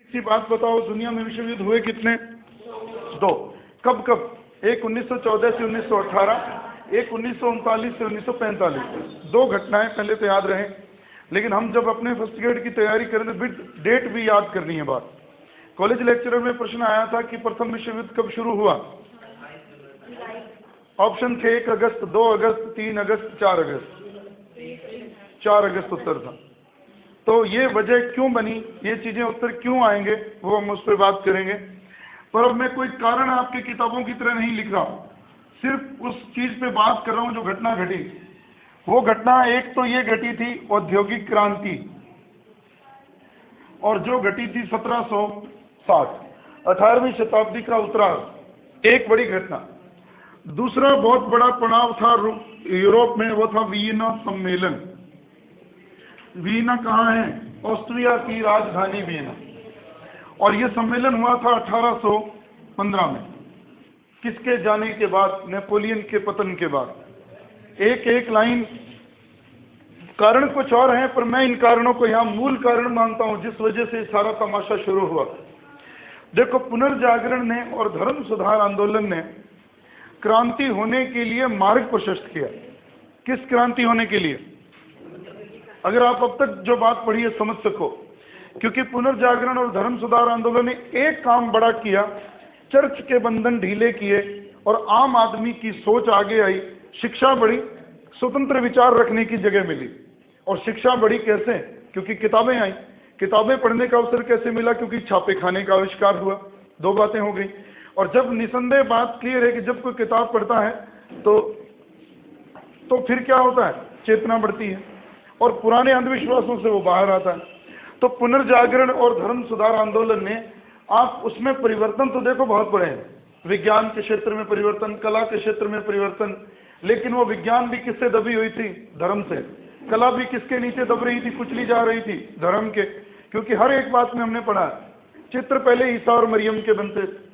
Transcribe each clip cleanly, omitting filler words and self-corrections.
इसी बात बताओ, दुनिया में विश्व युद्ध हुए कितने? 2। कब कब? एक 1914 से 1918, एक 1939 से 1945। 2 घटनाएं पहले तो याद रहे। लेकिन हम जब अपने फर्स्ट ग्रेड की तैयारी करें तो डेट भी याद करनी है। बात कॉलेज लेक्चरर में प्रश्न आया था कि प्रथम विश्व युद्ध कब शुरू हुआ? ऑप्शन थे 1 अगस्त, 2 अगस्त, 3 अगस्त, 4 अगस्त। 4 अगस्त उत्तर था। तो ये वजह क्यों बनी, ये चीजें उत्तर क्यों आएंगे, वो हम उस पर बात करेंगे। पर अब मैं कोई कारण आपकी किताबों की तरह नहीं लिख रहा हूं, सिर्फ उस चीज पे बात कर रहा हूं जो घटना घटी। वो घटना एक तो ये घटी थी औद्योगिक क्रांति, और जो घटी थी 1760, 18वीं शताब्दी का उत्तरार्ध, एक बड़ी घटना। दूसरा बहुत बड़ा पड़ाव था यूरोप में, वो था वियना सम्मेलन। वियना कहाँ है? ऑस्ट्रिया की राजधानी वियना। और ये सम्मेलन हुआ था 1815 में। किसके जाने के बाद? नेपोलियन के पतन के बाद। एक लाइन, कारण कुछ और हैं, पर मैं इन कारणों को यहाँ मूल कारण मानता हूँ जिस वजह से सारा तमाशा शुरू हुआ। देखो, पुनर्जागरण ने और धर्म सुधार आंदोलन ने क्रांति होने के लिए मार्ग प्रशस्त किया। किस क्रांति होने के लिए? अगर आप अब तक जो बात पढ़ी है समझ सको, क्योंकि पुनर्जागरण और धर्म सुधार आंदोलन ने एक काम बड़ा किया, चर्च के बंधन ढीले किए और आम आदमी की सोच आगे आई, शिक्षा बढ़ी, स्वतंत्र विचार रखने की जगह मिली। और शिक्षा बढ़ी कैसे? क्योंकि किताबें आई। किताबें पढ़ने का अवसर कैसे मिला? क्योंकि छापे खाने का आविष्कार हुआ। 2 बातें हो गई। और जब निसंदेह बात क्लियर है कि जब कोई किताब पढ़ता है तो फिर क्या होता है? चेतना बढ़ती है और पुराने अंधविश्वासों से वो बाहर आता है। तो पुनर्जागरण और धर्म सुधार आंदोलन ने, आप उसमें परिवर्तन तो देखो बहुत बड़े हैं, विज्ञान के क्षेत्र में परिवर्तन, कला के क्षेत्र में परिवर्तन। लेकिन वो विज्ञान भी किससे दबी हुई थी? धर्म से। कला भी किसके नीचे दब रही थी, कुचली जा रही थी? धर्म के। क्योंकि हर एक बात में हमने पढ़ा, चित्र पहले ईसा और मरियम के बनते थे,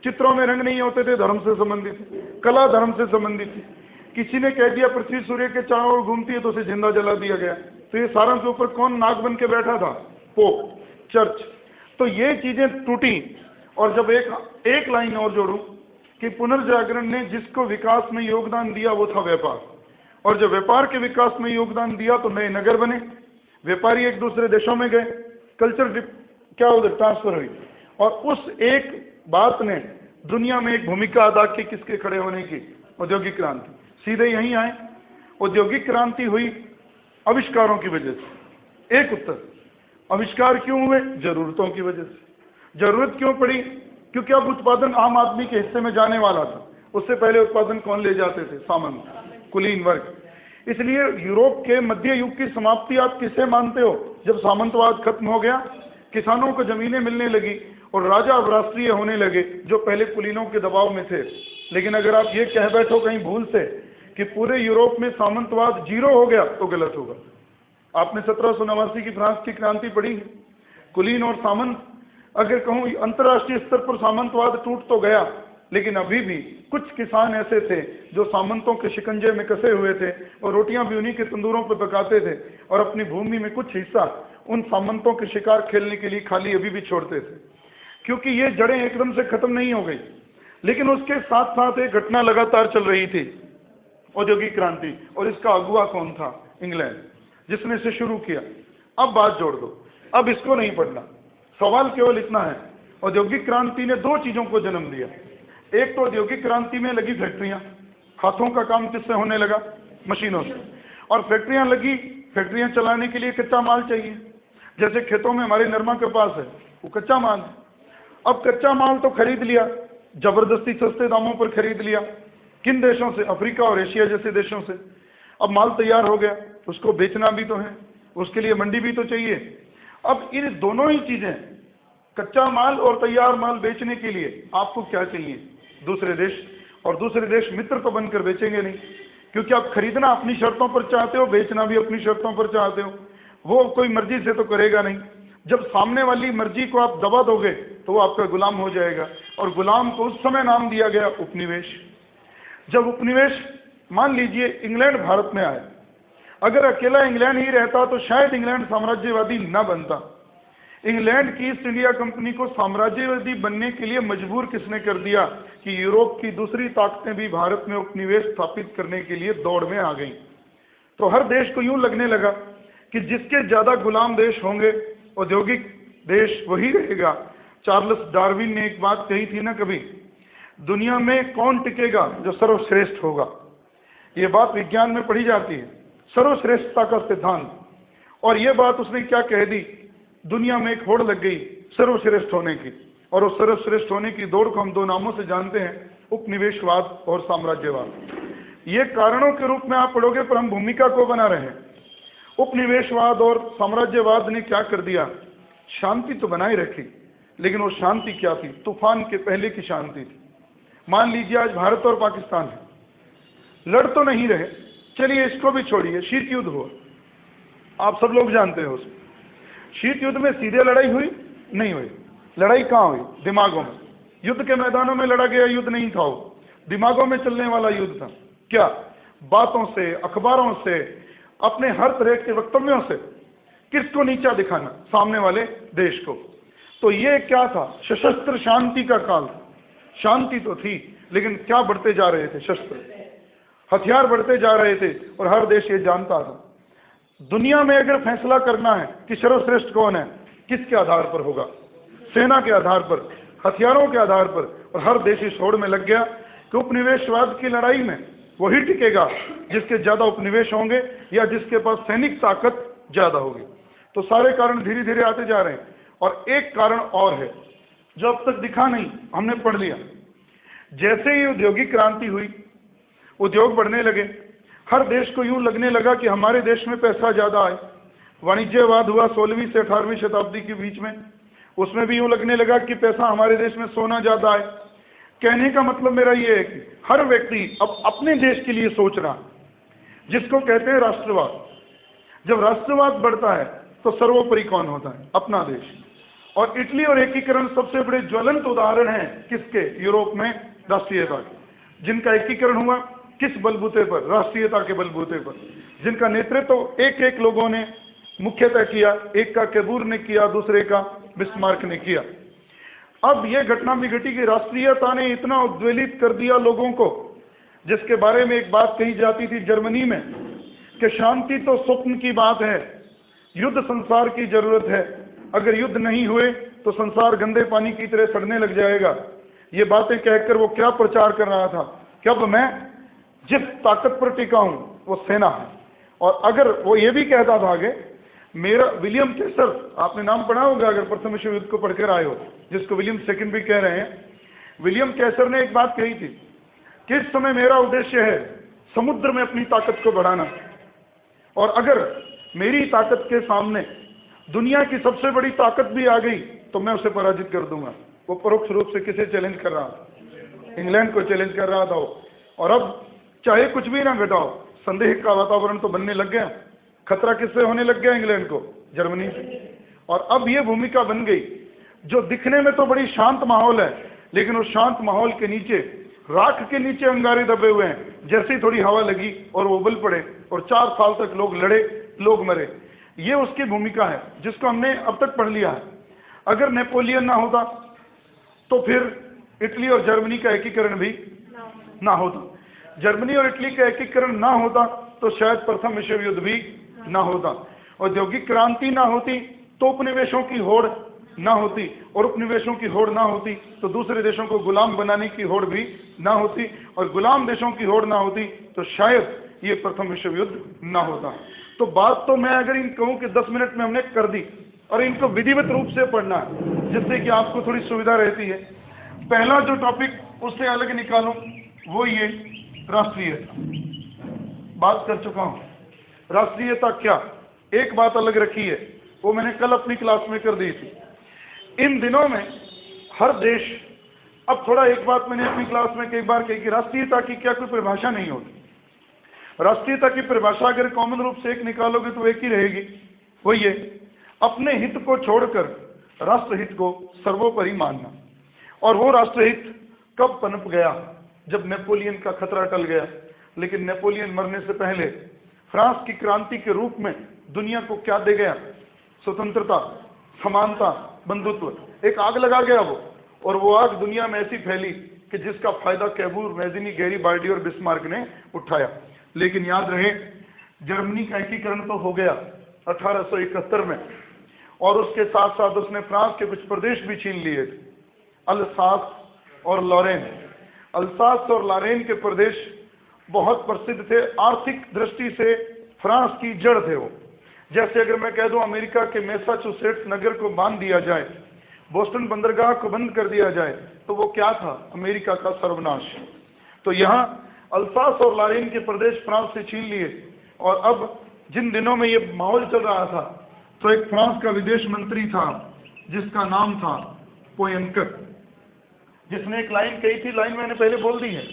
चित्रों में रंग नहीं होते थे, धर्म से संबंधित। कला धर्म से संबंधित थी। किसी ने कह दिया पृथ्वी सूर्य के चारों ओर घूमती है, तो उसे जिंदा जला दिया गया। तो ये सारों के ऊपर कौन नाग बन के बैठा था? Pope, church. तो ये चीजें टूटी। और जब एक लाइन और जोड़ूं कि पुनर्जागरण ने जिसको विकास में योगदान दिया वो था व्यापार। और जब व्यापार के विकास में योगदान दिया तो नए नगर बने, व्यापारी एक दूसरे देशों में गए, कल्चर क्या उधर ट्रांसफर हुई। और उस एक बात ने दुनिया में एक भूमिका अदा की, किसके खड़े होने की? औद्योगिक क्रांति। सीधे यहीं आए, औद्योगिक क्रांति हुई आविष्कारों की वजह से। एक उत्तर, आविष्कार क्यों हुए? जरूरतों की वजह से। जरूरत क्यों पड़ी? क्योंकि अब उत्पादन आम आदमी के हिस्से में जाने वाला था। उससे पहले उत्पादन कौन ले जाते थे? सामंत, कुलीन वर्ग। इसलिए यूरोप के मध्य युग की समाप्ति आप किससे मानते हो? जब सामंतवाद खत्म हो गया, किसानों को जमीनें मिलने लगी और राजा अब राष्ट्रीय होने लगे, जो पहले कुलीनों के दबाव में थे। लेकिन अगर आप ये कह बैठो कहीं भूल से कि पूरे यूरोप में सामंतवाद 0 हो गया, तो गलत होगा। आपने 1789 की फ्रांस की क्रांति पढ़ी है। कुलीन और सामंत, अगर कहूँ अंतर्राष्ट्रीय स्तर पर सामंतवाद टूट तो गया, लेकिन अभी भी कुछ किसान ऐसे थे जो सामंतों के शिकंजे में कसे हुए थे और रोटियां भी उन्हीं के तंदूरों पर पकाते थे, और अपनी भूमि में कुछ हिस्सा उन सामंतों के शिकार खेलने के लिए खाली अभी भी छोड़ते थे। क्योंकि ये जड़ें एकदम से खत्म नहीं हो गई। लेकिन उसके साथ साथ एक घटना लगातार चल रही थी, औद्योगिक क्रांति। और इसका अगुवा कौन था? इंग्लैंड, जिसने इसे शुरू किया। अब बात जोड़ दो, अब इसको नहीं पढ़ना। सवाल केवल इतना है, औद्योगिक क्रांति ने 2 चीजों को जन्म दिया। एक तो औद्योगिक क्रांति में लगी फैक्ट्रियां, हाथों का काम किससे होने लगा? मशीनों से। और फैक्ट्रियां लगी, फैक्ट्रियां चलाने के लिए कच्चा माल चाहिए। जैसे खेतों में हमारे नरमा कपास है, वो कच्चा माल है। अब कच्चा माल तो खरीद लिया, जबरदस्ती सस्ते दामों पर खरीद लिया। किन देशों से? अफ्रीका और एशिया जैसे देशों से। अब माल तैयार हो गया, उसको बेचना भी तो है, उसके लिए मंडी भी तो चाहिए। अब इन दोनों ही चीजें, कच्चा माल और तैयार माल बेचने के लिए आपको क्या चाहिए? दूसरे देश। और दूसरे देश मित्र तो बनकर बेचेंगे नहीं, क्योंकि आप खरीदना अपनी शर्तों पर चाहते हो, बेचना भी अपनी शर्तों पर चाहते हो। वो कोई मर्जी से तो करेगा नहीं। जब सामने वाली मर्जी को आप दबा दोगे तो वो आपका गुलाम हो जाएगा। और गुलाम को उस समय नाम दिया गया उपनिवेश। जब उपनिवेश, मान लीजिए इंग्लैंड भारत में आए, अगर अकेला इंग्लैंड ही रहता तो शायद इंग्लैंड साम्राज्यवादी न बनता। इंग्लैंड की ईस्ट इंडिया कंपनी को साम्राज्यवादी बनने के लिए मजबूर किसने कर दिया कि यूरोप की दूसरी ताकतें भी भारत में उपनिवेश स्थापित करने के लिए दौड़ में आ गईं। तो हर देश को यूं लगने लगा कि जिसके ज्यादा गुलाम देश होंगे, औद्योगिक देश, वही रहेगा। चार्ल्स डार्विन ने एक बात कही थी ना कभी, दुनिया में कौन टिकेगा, जो सर्वश्रेष्ठ होगा। ये बात विज्ञान में पढ़ी जाती है, सर्वश्रेष्ठता का सिद्धांत। और ये बात उसने क्या कह दी, दुनिया में एक होड़ लग गई सर्वश्रेष्ठ होने की, और उस सर्वश्रेष्ठ होने की दौड़ को हम दो नामों से जानते हैं, उपनिवेशवाद और साम्राज्यवाद। ये कारणों के रूप में आप पढ़ोगे, पर हम भूमिका को बना रहे हैं। उपनिवेशवाद और साम्राज्यवाद ने क्या कर दिया, शांति तो बनाए रखी, लेकिन वो शांति क्या थी, तूफान के पहले की शांति थी। मान लीजिए आज भारत और पाकिस्तान है, लड़ तो नहीं रहे, चलिए इसको भी छोड़िए, शीत युद्ध हुआ, आप सब लोग जानते हो उसमें। शीत युद्ध में सीधे लड़ाई हुई नहीं हुई, लड़ाई कहाँ हुई, दिमागों में। युद्ध के मैदानों में लड़ा गया युद्ध नहीं था, वो दिमागों में चलने वाला युद्ध था। क्या, बातों से, अखबारों से, अपने हर तरह के वक्तव्यों से किसको नीचा दिखाना, सामने वाले देश को। तो ये क्या था, सशस्त्र शांति का काल। शांति तो थी, लेकिन क्या बढ़ते जा रहे थे, शस्त्र, हथियार बढ़ते जा रहे थे, और हर देश ये जानता था। दुनिया में अगर फैसला करना है कि सर्वश्रेष्ठ कौन है, किसके आधार पर होगा, सेना के आधार पर, हथियारों के आधार पर। और हर देश इस होड़ में लग गया कि उपनिवेशवाद की लड़ाई में वही टिकेगा जिसके ज्यादा उपनिवेश होंगे या जिसके पास सैनिक ताकत ज्यादा होगी। तो सारे कारण धीरे धीरे आते जा रहे हैं। और एक कारण और है जो अब तक दिखा नहीं, हमने पढ़ लिया। जैसे ही औद्योगिक क्रांति हुई, उद्योग बढ़ने लगे, हर देश को यूं लगने लगा कि हमारे देश में पैसा ज्यादा आए। वाणिज्यवाद हुआ 16वीं से 18वीं शताब्दी के बीच में, उसमें भी यूं लगने लगा कि पैसा हमारे देश में, सोना ज्यादा आए। कहने का मतलब मेरा ये है कि हर व्यक्ति अब अपने देश के लिए सोच रहा, जिसको कहते हैं राष्ट्रवाद। जब राष्ट्रवाद बढ़ता है तो सर्वोपरि कौन होता है, अपना देश। और इटली और एकीकरण सबसे बड़े ज्वलंत उदाहरण हैं किसके, यूरोप में राष्ट्रीयता के। जिनका एकीकरण हुआ किस बलबूते पर, राष्ट्रीयता के बलबूते पर। जिनका नेतृत्व एक एक लोगों ने मुख्यतः किया, एक का कैबूर ने किया, दूसरे का बिस्मार्क ने किया। अब यह घटना भी घटी कि राष्ट्रीयता ने इतना उद्वेलित कर दिया लोगों को, जिसके बारे में एक बात कही जाती थी जर्मनी में कि शांति तो स्वप्न की बात है, युद्ध संसार की जरूरत है। अगर युद्ध नहीं हुए तो संसार गंदे पानी की तरह सड़ने लग जाएगा। ये बातें कहकर वो क्या प्रचार कर रहा था कि अब मैं जिस ताकत पर टिका हूं वो सेना है। और अगर वो ये भी कहता था आगे, मेरा विलियम कैसर, आपने नाम पढ़ा होगा अगर प्रथम विश्व युद्ध को पढ़कर आए हो, जिसको विलियम सेकंड भी कह रहे हैं। विलियम कैसर ने एक बात कही थी कि इस समय मेरा उद्देश्य है समुद्र में अपनी ताकत को बढ़ाना, और अगर मेरी ताकत के सामने दुनिया की सबसे बड़ी ताकत भी आ गई तो मैं उसे पराजित कर दूंगा। वो परोक्ष रूप से किसे चैलेंज कर रहा था, इंग्लैंड को चैलेंज कर रहा था वो। और अब चाहे कुछ भी ना घटाओ, संदेह का वातावरण तो बनने लग गया। खतरा किससे होने लग गया, इंग्लैंड को, जर्मनी से। और अब ये भूमिका बन गई, जो दिखने में तो बड़ी शांत माहौल है, लेकिन उस शांत माहौल के नीचे, राख के नीचे अंगारे दबे हुए हैं। जैसे ही थोड़ी हवा लगी और वो उबल पड़े, और 4 साल तक लोग लड़े, लोग मरे। ये उसकी भूमिका है जिसको हमने अब तक पढ़ लिया है। अगर नेपोलियन ना होता तो फिर इटली और जर्मनी का एकीकरण भी ना होता। जर्मनी और इटली का एकीकरण ना होता तो शायद प्रथम विश्व युद्ध भी ना होता। औद्योगिक क्रांति ना होती तो उपनिवेशों की होड़ ना होती, और उपनिवेशों की होड़ ना होती तो दूसरे देशों को गुलाम बनाने की होड़ भी ना होती, और गुलाम देशों की होड़ ना होती तो शायद ये प्रथम विश्व युद्ध ना होता। तो बात तो मैं अगर इन कहूँ कि 10 मिनट में हमने कर दी, और इनको विधिवत रूप से पढ़ना है जिससे कि आपको थोड़ी सुविधा रहती है। पहला जो टॉपिक उससे अलग निकालूं वो ये राष्ट्रीयता, बात कर चुका हूं। राष्ट्रीयता क्या, एक बात अलग रखी है, वो मैंने कल अपनी क्लास में कर दी थी। इन दिनों में हर देश, अब थोड़ा एक बात मैंने अपनी क्लास में कई बार कही कि राष्ट्रीयता की क्या कोई परिभाषा नहीं होती। राष्ट्रीयता की परिभाषा अगर कॉमन रूप से एक निकालोगे तो एक ही रहेगी, वो ये, अपने हित को छोड़कर राष्ट्रहित को सर्वोपरि मानना। और वो राष्ट्रहित कब पनप गया, जब नेपोलियन का खतरा टल गया। लेकिन नेपोलियन मरने से पहले फ्रांस की क्रांति के रूप में दुनिया को क्या दे गया, स्वतंत्रता, समानता, बंधुत्व। एक आग लगा गया वो, और वो आग दुनिया में ऐसी फैली कि जिसका फायदा कैबूर, मैजिनी, गैरीबाल्डी और बिस्मार्क ने उठाया। लेकिन याद रहे, जर्मनी का एकीकरण तो हो गया 1871 में, और उसके साथ साथ उसने फ्रांस के कुछ प्रदेश भी छीन लिए थे, अल्सास और लॉरेन। अल्सास और लॉरेन के प्रदेश बहुत प्रसिद्ध थे, आर्थिक दृष्टि से फ्रांस की जड़ थे वो। जैसे अगर मैं कह दूं अमेरिका के मैसाचुसेट्स नगर को बांध दिया जाए, बोस्टन बंदरगाह को बंद कर दिया जाए, तो वो क्या था? अमेरिका का सर्वनाश। तो यहाँ अल्सास और लॉरेन के प्रदेश फ्रांस से छीन लिए। और अब जिन दिनों में ये माहौल चल रहा था, तो एक फ्रांस का विदेश मंत्री था जिसका नाम था पोयंकर, जिसने एक लाइन कही थी, लाइन मैंने पहले बोल दी है।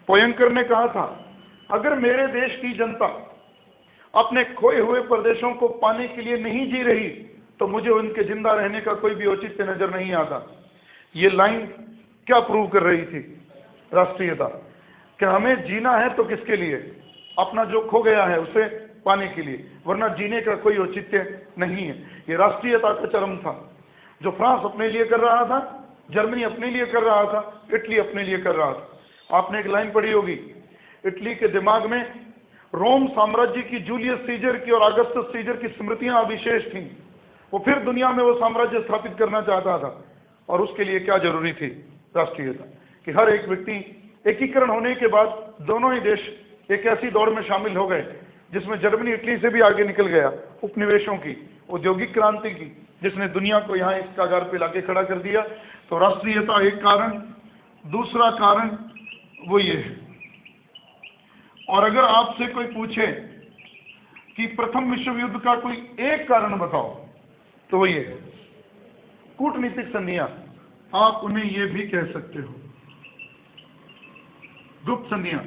पोयंकर ने कहा था, अगर मेरे देश की जनता अपने खोए हुए प्रदेशों को पाने के लिए नहीं जी रही, तो मुझे उनके जिंदा रहने का कोई भी औचित्य नजर नहीं आता। ये लाइन क्या प्रूव कर रही थी? राष्ट्रीयता। कि हमें जीना है तो किसके लिए? अपना जो खो गया है उसे पाने के लिए, वरना जीने का कोई औचित्य नहीं है। ये राष्ट्रीयता का चरम था, जो फ्रांस अपने लिए कर रहा था, जर्मनी अपने लिए कर रहा था, इटली अपने लिए कर रहा था। आपने एक लाइन पढ़ी होगी, इटली के दिमाग में रोम साम्राज्य की, जूलियस सीजर की और अगस्टस सीजर की स्मृतियां अभिशेष थीं। वो फिर दुनिया में वो साम्राज्य स्थापित करना चाहता था, और उसके लिए क्या जरूरी थी? राष्ट्रीयता। कि हर एक व्यक्ति, एकीकरण होने के बाद दोनों ही देश एक ऐसी दौड़ में शामिल हो गए जिसमें जर्मनी इटली से भी आगे निकल गया, उपनिवेशों की, औद्योगिक क्रांति की, जिसने दुनिया को यहाँ इस कगार पे लाके खड़ा कर दिया। तो राष्ट्रीयता एक कारण। दूसरा कारण वो ये है, और अगर आपसे कोई पूछे कि प्रथम विश्व युद्ध का कोई एक कारण बताओ, तो वो ये है, कूटनीतिक संधियां। आप उन्हें ये भी कह सकते हो गुप्त संधियां,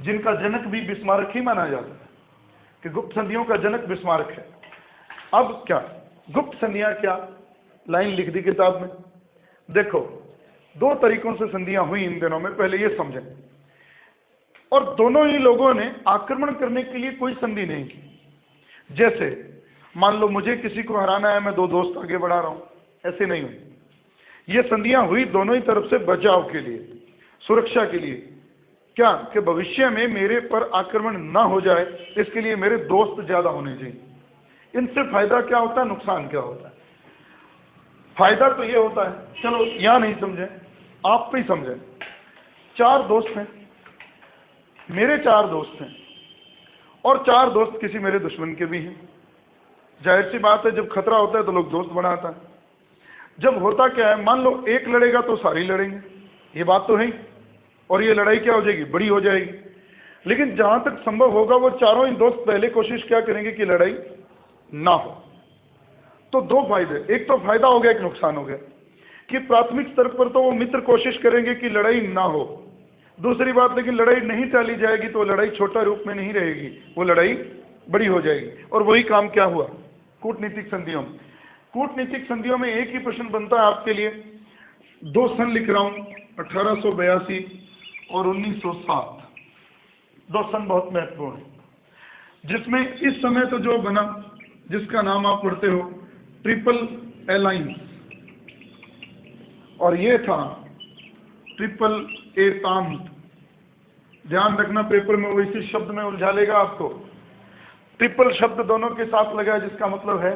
जिनका जनक भी बिस्मार्क ही माना जाता है, कि गुप्त संधियों का जनक बिस्मार्क है। अब क्या गुप्त संधियां? क्या लाइन लिख दी किताब में। देखो, दो तरीकों से संधियां हुई इन दिनों में, पहले ये समझें। और दोनों ही लोगों ने आक्रमण करने के लिए कोई संधि नहीं की। जैसे मान लो मुझे किसी को हराना है, मैं दो दोस्त आगे बढ़ा रहा हूं, ऐसे नहीं हुई। ये संधियां हुई दोनों ही तरफ से बचाव के लिए, सुरक्षा के लिए। क्या? कि भविष्य में मेरे पर आक्रमण ना हो जाए, इसके लिए मेरे दोस्त ज्यादा होने चाहिए। इनसे फायदा क्या होता है, नुकसान क्या होता है? फायदा तो ये होता है, चलो यहां नहीं समझे, आप पे ही समझे। चार दोस्त हैं, मेरे चार दोस्त हैं, और चार दोस्त किसी मेरे दुश्मन के भी हैं। जाहिर सी बात है, जब खतरा होता है तो लोग दोस्त बनाता है। जब होता क्या है, मान लो एक लड़ेगा तो सारे लड़ेंगे, ये बात तो है ही, और ये लड़ाई क्या हो जाएगी, बड़ी हो जाएगी। लेकिन जहां तक संभव होगा वो चारों ही दोस्त पहले कोशिश क्या करेंगे कि लड़ाई ना हो। तो दो फायदे, एक तो फायदा हो गया, एक नुकसान हो गया। कि प्राथमिक स्तर पर तो वो मित्र कोशिश करेंगे कि लड़ाई ना हो। दूसरी बात, लेकिन लड़ाई नहीं टाली जाएगी तो लड़ाई छोटा रूप में नहीं रहेगी, वो लड़ाई बड़ी हो जाएगी। और वही काम क्या हुआ कूटनीतिक संधियों में। कूटनीतिक संधियों में एक ही प्रश्न बनता है आपके लिए, दो सन लिख रहा हूं, 1882 और 1907। दो सन बहुत महत्वपूर्ण है, जिसमें इस समय तो जो बना, जिसका नाम आप पढ़ते हो ट्रिपल अलायंस, और ये था ट्रिपल एतांत। ध्यान रखना, पेपर में वो इसी शब्द में उलझा लेगा आपको। ट्रिपल शब्द दोनों के साथ लगा है, जिसका मतलब है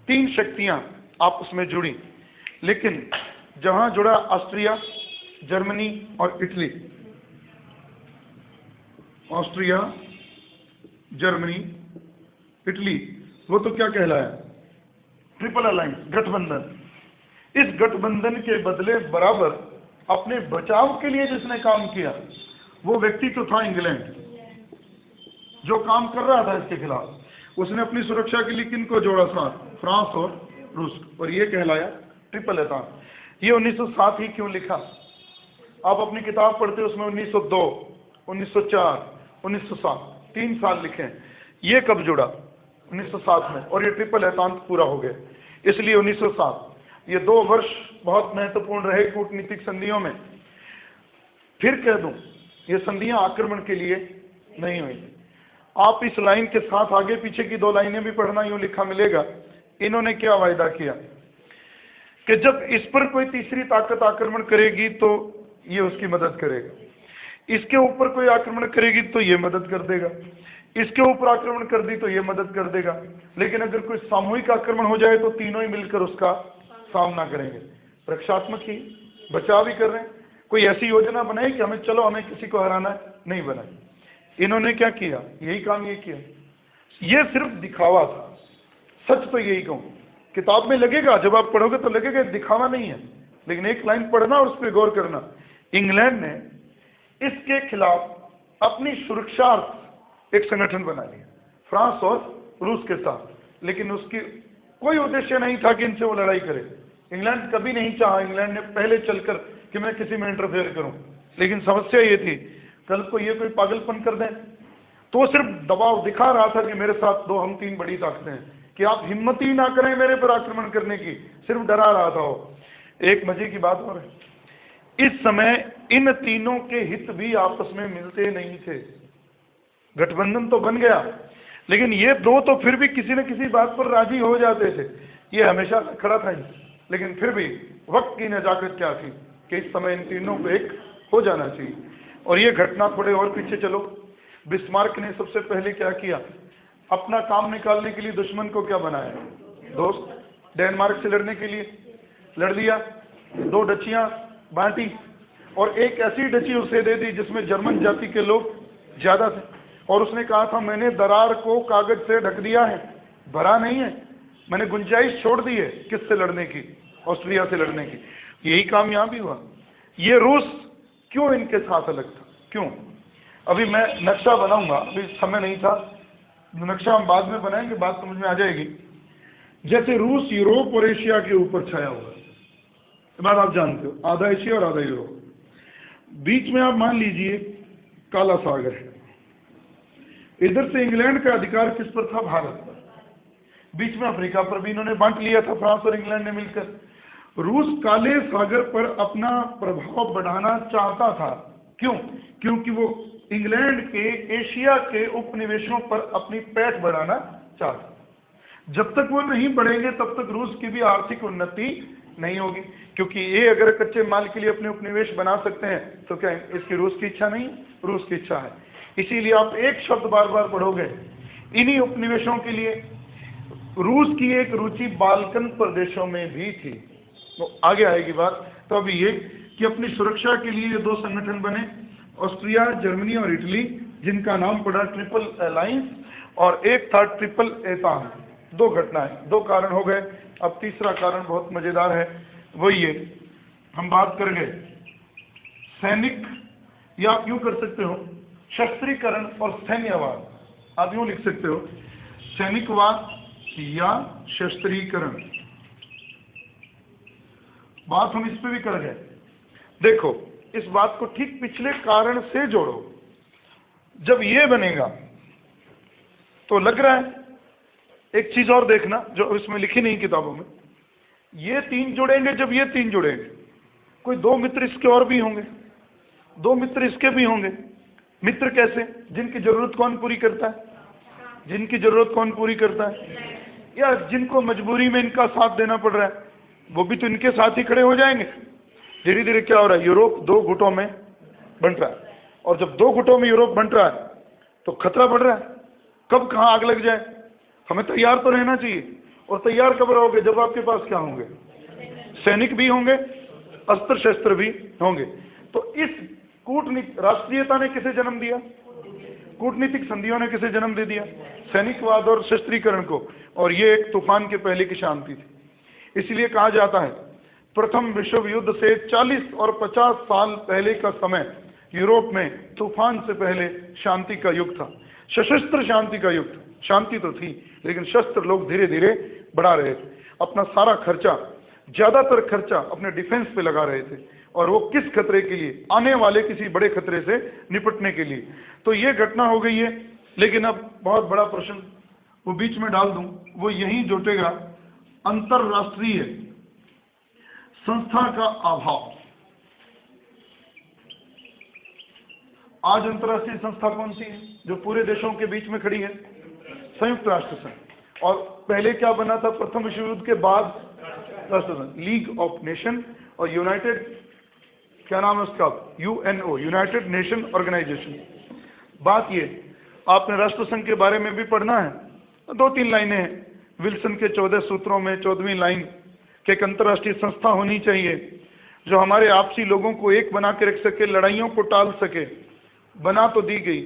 तीन शक्तियां आपस में जुड़ी। लेकिन जहां जुड़ा ऑस्ट्रिया, जर्मनी और इटली, ऑस्ट्रिया, जर्मनी, इटली, वो तो क्या कहलाया, ट्रिपल अलायंस, गठबंधन। इस गठबंधन के बदले बराबर अपने बचाव के लिए जिसने काम किया वो व्यक्ति तो था इंग्लैंड, जो काम कर रहा था इसके खिलाफ। उसने अपनी सुरक्षा के लिए किन को जोड़ा साथ, फ्रांस और रूस, और ये कहलाया ट्रिपल एतांत। ये 1907 ही क्यों लिखा? आप अपनी किताब पढ़ते हो, उसमें 1902, 1904, 1907 3 साल लिखे। ये कब जुड़ा? 1907 में, और ये ट्रिपल एतांत पूरा हो गया। इसलिए 1907, ये 2 वर्ष बहुत महत्वपूर्ण रहे कूटनीतिक संधियों में। फिर कह दूं, ये संधियां आक्रमण के लिए नहीं हुई। आप इस लाइन के साथ आगे पीछे की 2 लाइनें भी पढ़ना, यूं लिखा मिलेगा, इन्होंने क्या वायदा किया कि जब इस पर कोई तीसरी ताकत आक्रमण करेगी तो ये उसकी मदद करेगा, इसके ऊपर कोई आक्रमण करेगी तो ये मदद कर देगा, इसके ऊपर आक्रमण कर दी तो ये मदद कर देगा, लेकिन अगर कोई सामूहिक आक्रमण हो जाए तो तीनों ही मिलकर उसका सामना करेंगे। रक्षात्मक ही बचाव ही कर रहे हैं। कोई ऐसी योजना बनाई कि हमें किसी को हराना है, नहीं बनाई। इन्होंने क्या किया, यही काम ये किया। ये सिर्फ दिखावा था। सच तो यही कहूं, किताब में लगेगा, जब आप पढ़ोगे तो लगेगा दिखावा नहीं है, लेकिन एक लाइन पढ़ना और उस पर गौर करना। इंग्लैंड ने इसके खिलाफ अपनी सुरक्षार्थ एक संगठन बना लिया, फ्रांस और रूस के साथ, लेकिन उसकी कोई उद्देश्य नहीं था कि इनसे वो लड़ाई करे। इंग्लैंड कभी नहीं चाहा, इंग्लैंड ने पहले चलकर कि मैं किसी में इंटरफेयर करूं, लेकिन समस्या ये थी कल को ये कोई पागलपन कर दें तो वो सिर्फ दबाव दिखा रहा था कि मेरे साथ दो हम तीन बड़ी ताकतें हैं, कि आप हिम्मत ही ना करें मेरे पर आक्रमण करने की, सिर्फ डरा रहा था वो। एक मजे की बात और है, इस समय इन तीनों के हित भी आपस में मिलते नहीं थे। गठबंधन तो बन गया, लेकिन ये दो तो फिर भी किसी न किसी बात पर राजी हो जाते थे। ये हमेशा खड़ा था ही, लेकिन फिर भी वक्त की नजाकत क्या थी कि इस समय इन तीनों को एक हो जाना चाहिए। और ये घटना थोड़े और पीछे चलो, बिस्मार्क ने सबसे पहले क्या किया, अपना काम निकालने के लिए दुश्मन को क्या बनाया, दोस्त। डेनमार्क से लड़ने के लिए लड़ लिया, दो डचियां बांटी और एक ऐसी डची उसे दे दी जिसमें जर्मन जाति के लोग ज्यादा थे, और उसने कहा था मैंने दरार को कागज से ढक दिया है, भरा नहीं है, मैंने गुंजाइश छोड़ दी है किससे लड़ने की, ऑस्ट्रिया से लड़ने की। यही काम यहाँ भी हुआ। ये रूस क्यों इनके साथ अलग था, क्यों? अभी मैं नक्शा बनाऊंगा, अभी समय नहीं था, नक्शा हम बाद में बनाएंगे, बात समझ में आ जाएगी। जैसे रूस यूरोप और एशिया के ऊपर छाया हुआ है, बात आप जानते हो, आधा एशिया और आधा यूरोप, बीच में आप मान लीजिए काला सागर है, इधर से इंग्लैंड का अधिकार किस पर था, भारत पर, बीच में अफ्रीका पर भी इन्होंने बांट लिया था फ्रांस और इंग्लैंड ने मिलकर। रूस काले सागर पर अपना प्रभाव बढ़ाना चाहता था, क्यों? क्योंकि वो इंग्लैंड के एशिया के उपनिवेशों पर अपनी पैठ बढ़ाना चाहता। जब तक वो नहीं बढ़ेंगे तब तक रूस की भी आर्थिक उन्नति नहीं होगी, क्योंकि ये अगर कच्चे माल के लिए अपने उपनिवेश बना सकते हैं तो क्या इसकी रूस की इच्छा नहीं? रूस की इच्छा है। इसीलिए आप एक शब्द बार बार पढ़ोगे, इन्हीं उपनिवेशों के लिए रूस की एक रुचि बाल्कन प्रदेशों में भी थी, तो आगे आएगी बात। तो अभी ये कि अपनी सुरक्षा के लिए ये दो संगठन बने, ऑस्ट्रिया, जर्मनी और इटली, जिनका नाम पड़ा ट्रिपल अलायंस, और एक था ट्रिपल एतान। दो घटनाएं, दो कारण हो गए। अब तीसरा कारण बहुत मजेदार है, वो ये हम बात कर गए सैनिक, या आप यूं कर सकते हो शस्त्रीकरण और सैन्यवाद, आप यूं लिख सकते हो सैनिकवाद या शस्त्रीकरण। बात हम इस पे भी कर गए। देखो इस बात को ठीक पिछले कारण से जोड़ो, जब ये बनेगा तो लग रहा है, एक चीज और देखना जो इसमें लिखी नहीं किताबों में, ये तीन जुड़ेंगे, जब ये तीन जुड़ेंगे कोई दो मित्र इसके और भी होंगे, दो मित्र इसके भी होंगे। मित्र कैसे? जिनकी जरूरत कौन पूरी करता है? जिनकी जरूरत कौन पूरी करता है? या जिनको मजबूरी में इनका साथ देना पड़ रहा है, वो भी तो इनके साथ ही खड़े हो जाएंगे। धीरे धीरे क्या हो रहा है, यूरोप दो गुटों में बंट रहा है, और जब दो गुटों में यूरोप बंट रहा है तो खतरा बढ़ रहा है, कब कहाँ आग लग जाए। हमें तैयार तो रहना चाहिए, और तैयार कब रहोगे? जब आपके पास क्या होंगे? सैनिक भी होंगे, अस्त्र शस्त्र भी होंगे। तो इस कूटनीति, राष्ट्रीयता ने किसे जन्म दिया? कूटनीतिक संधियों ने किसे जन्म दे दिया? सैनिकवाद और शस्त्रीकरण को। और ये एक तूफान के पहले की शांति थी। इसलिए कहा जाता है प्रथम विश्व युद्ध से 40 और 50 साल पहले का समय यूरोप में तूफान से पहले शांति का युग था, सशस्त्र शांति का युग था। शांति तो थी, लेकिन शस्त्र लोग धीरे धीरे बढ़ा रहे थे, अपना सारा खर्चा, ज्यादातर खर्चा अपने डिफेंस पे लगा रहे थे, और वो किस खतरे के लिए? आने वाले किसी बड़े खतरे से निपटने के लिए। तो ये घटना हो गई है। लेकिन अब बहुत बड़ा प्रश्न वो बीच में डाल दूं, वो यही जुटेगा, अंतरराष्ट्रीय संस्था का अभाव। आज अंतरराष्ट्रीय संस्था कौन सी है जो पूरे देशों के बीच में खड़ी है? संयुक्त राष्ट्र संघ। और पहले क्या बना था प्रथम विश्व युद्ध के बाद? राष्ट्रसंघ, लीग ऑफ नेशन और यूनाइटेड, क्या नाम है उसका, यूएनओ, यूनाइटेड नेशन ऑर्गेनाइजेशन। बात ये, आपने राष्ट्रसंघ के बारे में भी पढ़ना है, 2-3 लाइनें हैं विल्सन के 14 सूत्रों में 14वीं लाइन कि एक अंतर्राष्ट्रीय संस्था होनी चाहिए जो हमारे आपसी लोगों को एक बना के रख सके, लड़ाइयों को टाल सके। बना तो दी गई,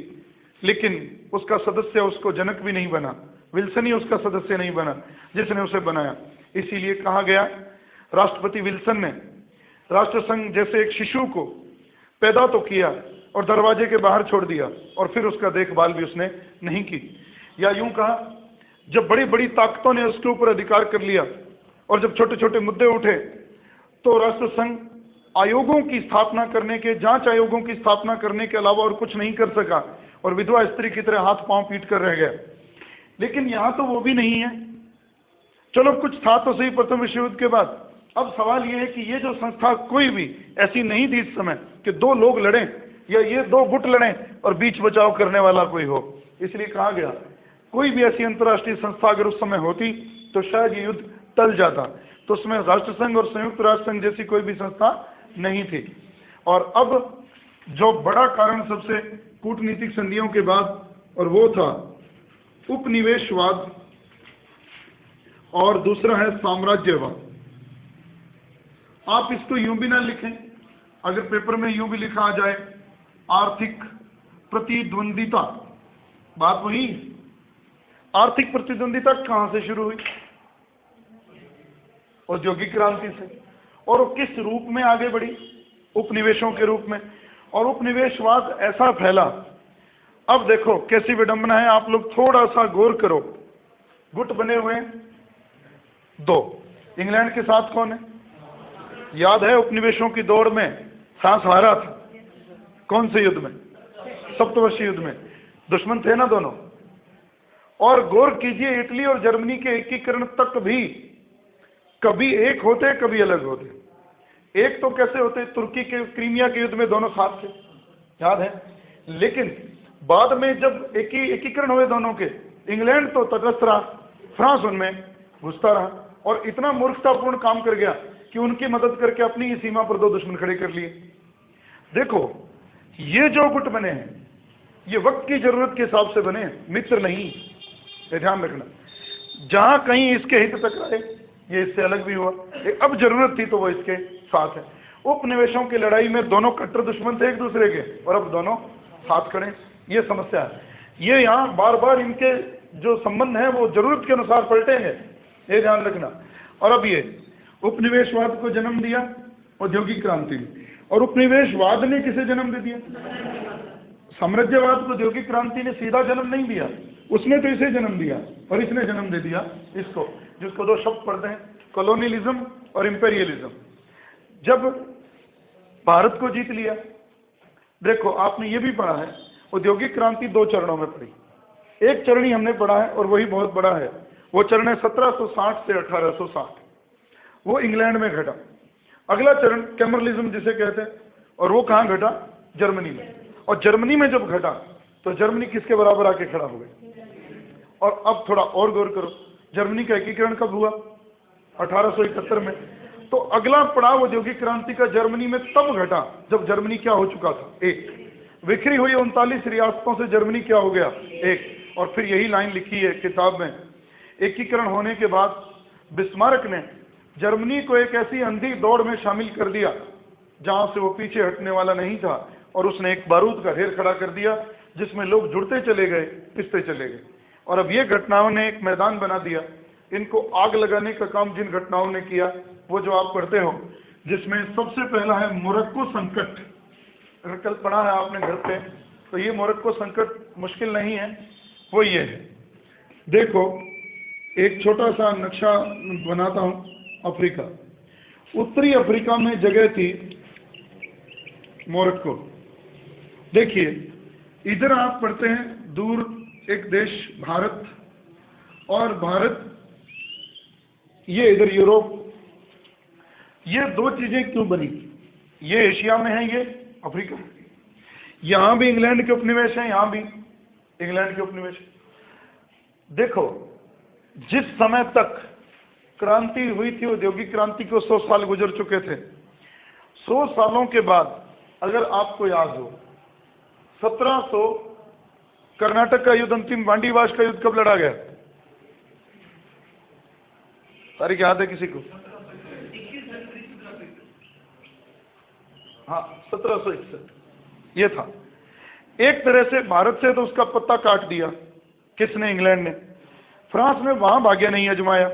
लेकिन उसका सदस्य उसको जनक भी नहीं बना, विल्सन ही उसका सदस्य नहीं बना जिसने उसे बनाया। इसीलिए कहा गया, राष्ट्रपति विल्सन ने राष्ट्रसंघ जैसे एक शिशु को पैदा तो किया और दरवाजे के बाहर छोड़ दिया, और फिर उसका देखभाल भी उसने नहीं की। या यूं कहा, जब बड़ी बड़ी ताकतों ने उसके ऊपर अधिकार कर लिया और जब छोटे छोटे मुद्दे उठे तो राष्ट्रसंघ आयोगों की स्थापना करने के, जांच आयोगों की स्थापना करने के अलावा और कुछ नहीं कर सका और विधवा स्त्री की तरह हाथ पांव पीट कर रह गया। लेकिन यहां तो वो भी नहीं है। चलो कुछ था तो सही प्रथम विश्व युद्ध के बाद। अब सवाल यह है कि ये जो संस्था कोई भी ऐसी नहीं थी इस समय कि 2 लोग लड़ें या ये 2 गुट लड़ें और बीच बचाव करने वाला कोई हो। इसलिए कहा गया, कोई भी ऐसी अंतर्राष्ट्रीय संस्था अगर उस समय होती तो शायद ये युद्ध टल जाता। तो उसमें राष्ट्रसंघ और संयुक्त राष्ट्र संघ जैसी कोई भी संस्था नहीं थी। और अब जो बड़ा कारण सबसे कूटनीतिक संधियों के बाद, और वो था उपनिवेशवाद और दूसरा है साम्राज्यवाद। आप इसको यूं भी ना लिखें, अगर पेपर में यूं भी लिखा आ जाए आर्थिक प्रतिद्वंदिता, बात वही। आर्थिक प्रतिद्वंदिता कहां से शुरू हुई? औद्योगिक क्रांति से। और वो किस रूप में आगे बढ़ी? उपनिवेशों के रूप में। और उपनिवेशवाद ऐसा फैला, अब देखो कैसी विडंबना है, आप लोग थोड़ा सा गौर करो। गुट बने हुए हैं 2, इंग्लैंड के साथ कौन है? याद है उपनिवेशों की दौड़ में फ्रांस हारा था, कौन से युद्ध में? सप्तवर्षीय युद्ध में। दुश्मन थे ना दोनों। और गौर कीजिए, इटली और जर्मनी के एकीकरण तक भी कभी एक होते कभी अलग होते। एक तो कैसे होते, तुर्की के क्रीमिया के युद्ध में दोनों साथ थे, याद है। लेकिन बाद में जब एकीकरण हुए दोनों के, इंग्लैंड तो तटस्थ रहा, फ्रांस उनमें घुसता रहा और इतना मूर्खतापूर्ण काम कर गया कि उनकी मदद करके अपनी ही सीमा पर 2 दुश्मन खड़े कर लिए। देखो ये जो गुट बने हैं ये वक्त की जरूरत के हिसाब से बने, मित्र नहीं, ये ध्यान रखना। जहां कहीं इसके हित टकराए ये इससे अलग भी हुआ, अब जरूरत थी तो वो इसके साथ है। उपनिवेशों की लड़ाई में दोनों कट्टर दुश्मन थे एक दूसरे के और अब दोनों साथ खड़े, ये समस्या है। ये यहाँ बार बार इनके जो संबंध है वो जरूरत के अनुसार पलटेंगे, ये ध्यान रखना। और अब ये उपनिवेशवाद को जन्म दिया औद्योगिक क्रांति ने, और उपनिवेशवाद ने किसे जन्म दे दिया? साम्राज्यवाद को औद्योगिक क्रांति ने सीधा जन्म नहीं दिया, उसने तो इसे जन्म दिया और इसने जन्म दे दिया इसको, जिसको 2 शब्द पढ़ते हैं, कॉलोनियलिज्म और इंपेरियलिज्म। जब भारत को जीत लिया, देखो आपने ये भी पढ़ा है औद्योगिक क्रांति 2 चरणों में पड़ी। एक चरण ही हमने पढ़ा है और वही बहुत बड़ा है, वो चरण है 1760 से 1860, वो इंग्लैंड में घटा। अगला चरण कैमरलिज्म जिसे कहते हैं, और वो कहाँ घटा? जर्मनी में। और जर्मनी में जब घटा तो जर्मनी किसके बराबर आके खड़ा हो गया? और अब थोड़ा और गौर करो, जर्मनी का एकीकरण कब हुआ? 1871 में। तो अगला पड़ाव औद्योगिक क्रांति का जर्मनी में तब घटा जब जर्मनी क्या हो चुका था? एक। बिखरी हुई 39 रियासतों से जर्मनी क्या हो गया? एक। और फिर यही लाइन लिखी है किताब में, एकीकरण होने के बाद बिस्मार्क ने जर्मनी को एक ऐसी अंधी दौड़ में शामिल कर दिया जहां से वो पीछे हटने वाला नहीं था, और उसने एक बारूद का ढेर खड़ा कर दिया जिसमें लोग जुड़ते चले गए, पिसते चले गए। और अब ये घटनाओं ने एक मैदान बना दिया। इनको आग लगाने का काम जिन घटनाओं ने किया वो जो आप पढ़ते हो, जिसमें सबसे पहला है मोरक्को संकट। अगर कल पढ़ा है आपने घर पे तो ये मोरक्को संकट मुश्किल नहीं है, वो ये है। देखो एक छोटा सा नक्शा बनाता हूँ अफ्रीका। उत्तरी अफ्रीका में जगह थी मोरक्को। देखिए इधर आप पढ़ते हैं दूर एक देश भारत, और भारत ये इधर यूरोप। ये 2 चीजें क्यों बनी? ये एशिया में है, ये अफ्रीका। यहां भी इंग्लैंड के उपनिवेश हैं, यहां भी इंग्लैंड के उपनिवेश। देखो जिस समय तक क्रांति हुई थी, औद्योगिक क्रांति को 100 साल गुजर चुके थे। 100 सालों के बाद अगर आपको याद हो, 1700 कर्नाटक का युद्ध, अंतिम वांडीवाश का युद्ध कब लड़ा गया? तारीख याद है किसी को? हाँ, 1761 ये था। एक तरह से भारत से तो उसका पत्ता काट दिया किसने? इंग्लैंड ने। फ्रांस ने वहां भाग्य नहीं आजमाया।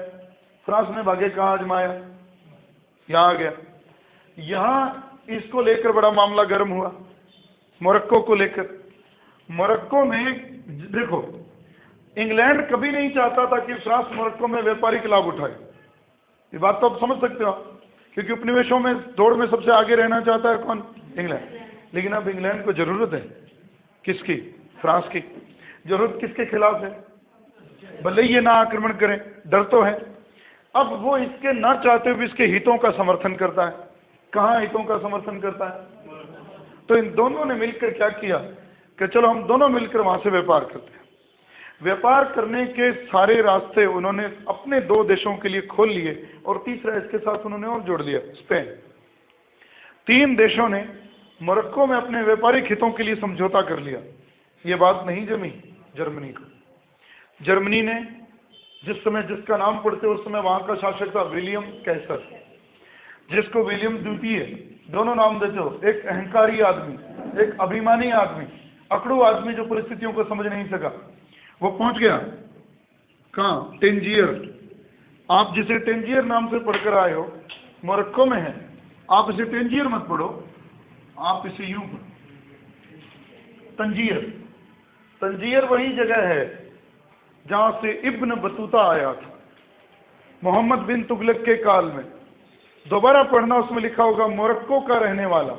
फ्रांस ने भाग्य कहाँ आजमाया? यहाँ आ गया। यहाँ इसको लेकर बड़ा मामला गर्म हुआ, मोरक्को को लेकर। मोरक्को में देखो, इंग्लैंड कभी नहीं चाहता था कि फ्रांस मोरक्को में व्यापारिक लाभ उठाए। ये बात तो आप समझ सकते हो, क्योंकि उपनिवेशों में दौड़ में सबसे आगे रहना चाहता है कौन? इंग्लैंड। लेकिन अब इंग्लैंड को जरूरत है किसकी? फ्रांस की। जरूरत किसके खिलाफ है? भले ही ये ना आक्रमण करें, डर तो है। अब वो इसके ना चाहते हुए इसके हितों का समर्थन करता है। कहाँ हितों का समर्थन करता है? तो इन दोनों ने मिलकर क्या किया कि चलो हम दोनों मिलकर वहां से व्यापार करते हैं। व्यापार करने के सारे रास्ते उन्होंने अपने 2 देशों के लिए खोल लिए, और तीसरा इसके साथ उन्होंने और जोड़ दिया, स्पेन। 3 देशों ने मोरक्को में अपने व्यापारिक हितों के लिए समझौता कर लिया। ये बात नहीं जमी जर्मनी को। जर्मनी ने जिस समय जिसका नाम पढ़ते उस समय वहां का शासक था विलियम कैसर, जिसको विलियम द्वितीय दोनों नाम देते हो। एक अहंकारी आदमी, एक अभिमानी आदमी, अकड़ू आदमी जो परिस्थितियों को समझ नहीं सका। वो पहुंच गया कहाँ? टेंजियर। आप जिसे टेंजियर नाम से पढ़कर आए हो, मोरक्को में है। आप इसे टेंजियर मत पढ़ो, आप इसे यूं पढ़ो, तंजीर। तंजीर वही जगह है जहां से इब्न बतूता आया था मोहम्मद बिन तुगलक के काल में। दोबारा पढ़ना, उसमें लिखा होगा मोरक्को का रहने वाला।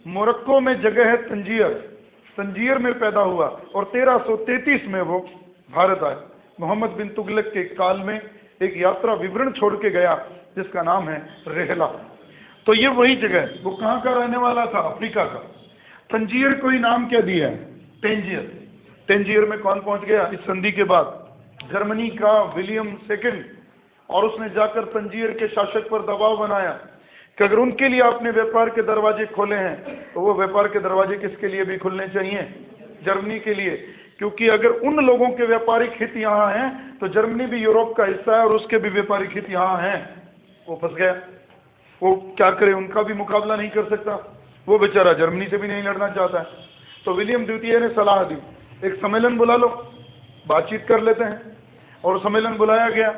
मोरक्को में जगह है तंजीर, तंजीर में पैदा हुआ और 1333 में वो भारत आए। मोहम्मद बिन तुगलक के काल में एक यात्रा विवरण छोड़ के गया जिसका नाम है रेहला। तो ये वही जगह है। वो कहाँ का रहने वाला था? अफ्रीका का। तंजीर को ही नाम क्या दिया है? टेंजियर। टेंजियर में कौन पहुंच गया इस संधि के बाद? जर्मनी का विलियम सेकंड। और उसने जाकर तंजीर के शासक पर दबाव बनाया कि अगर उनके लिए आपने व्यापार के दरवाजे खोले हैं तो वो व्यापार के दरवाजे किसके लिए भी खुलने चाहिए? जर्मनी के लिए। क्योंकि अगर उन लोगों के व्यापारिक हित यहाँ हैं तो जर्मनी भी यूरोप का हिस्सा है और उसके भी व्यापारिक हित यहाँ हैं। वो फंस गया। वो क्या करे? उनका भी मुकाबला नहीं कर सकता। वो बेचारा जर्मनी से भी नहीं लड़ना चाहता है। तो विलियम द्वितीय ने सलाह दी, एक सम्मेलन बुला लो, बातचीत कर लेते हैं। और सम्मेलन बुलाया गया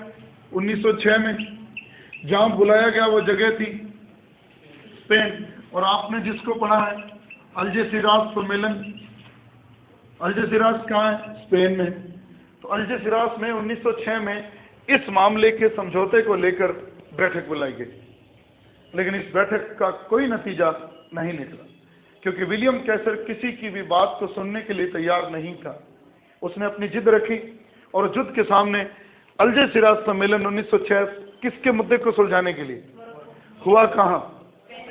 1906 में। जहाँ बुलाया गया वो जगह थी स्पेन। और आपने जिसको पढ़ा है अल्जेसिरास सम्मेलन। अल्जेसिरास कहाँ है? स्पेन में। तो अल्जेसिरास में 1906 में इस मामले के समझौते को लेकर बैठक बुलाई गई। लेकिन इस बैठक का कोई नतीजा नहीं निकला, क्योंकि विलियम कैसर किसी की भी बात को सुनने के लिए तैयार नहीं था। उसने अपनी जिद रखी और युद्ध के सामने अल्जेसिरास सम्मेलन 1906 किसके मुद्दे को सुलझाने के लिए हुआ? कहाँ?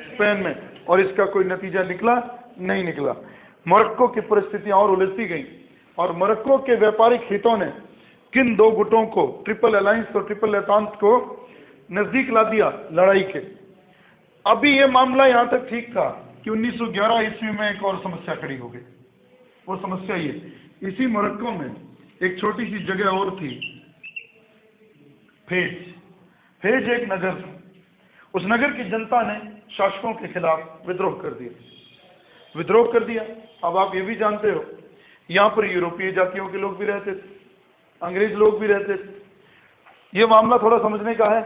स्पेन में। और इसका कोई नतीजा निकला नहीं निकला। मोरक्को की परिस्थितियां और उलझती गई और मोरक्को के व्यापारिक हितों ने किन 2 गुटों को, ट्रिपल अलायंस और ट्रिपल एंटेंटे को नजदीक ला दिया लड़ाई के। अभी ये मामला यहां तक ठीक था कि 1911 ईस्वी में एक और समस्या खड़ी हो गई। वो समस्या ये, इसी मोरक्को में एक छोटी सी जगह और थी, फेज। फेज एक नगर था। उस नगर की जनता ने शासकों के खिलाफ विद्रोह कर दिया। विद्रोह कर दिया। अब आप ये भी जानते हो यहाँ पर यूरोपीय जातियों के लोग भी रहते थे, अंग्रेज लोग भी रहते थे। ये मामला थोड़ा समझने का है।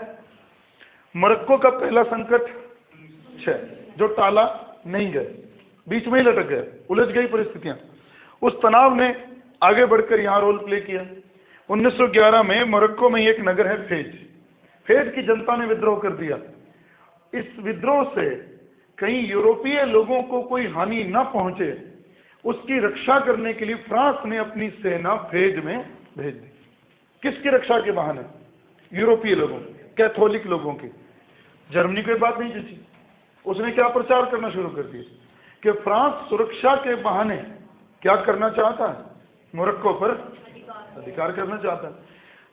मोरक्को का पहला संकट 6 जो टाला नहीं गए, बीच में ही लटक गए, उलझ गई परिस्थितियां। उस तनाव ने आगे बढ़कर यहाँ रोल प्ले किया। 1911 में मोरक्को में एक नगर है फेज। फेज की जनता ने विद्रोह कर दिया। इस विद्रोह से कहीं यूरोपीय लोगों को कोई हानि न पहुंचे, उसकी रक्षा करने के लिए फ्रांस ने अपनी सेना फेज में भेज दी। किसकी रक्षा के बहाने? यूरोपीय लोगों, कैथोलिक लोगों की। जर्मनी को बात नहीं जची। उसने क्या प्रचार करना शुरू कर दिया कि फ्रांस सुरक्षा के बहाने क्या करना चाहता है? मोरक्को पर अधिकार करना चाहता है।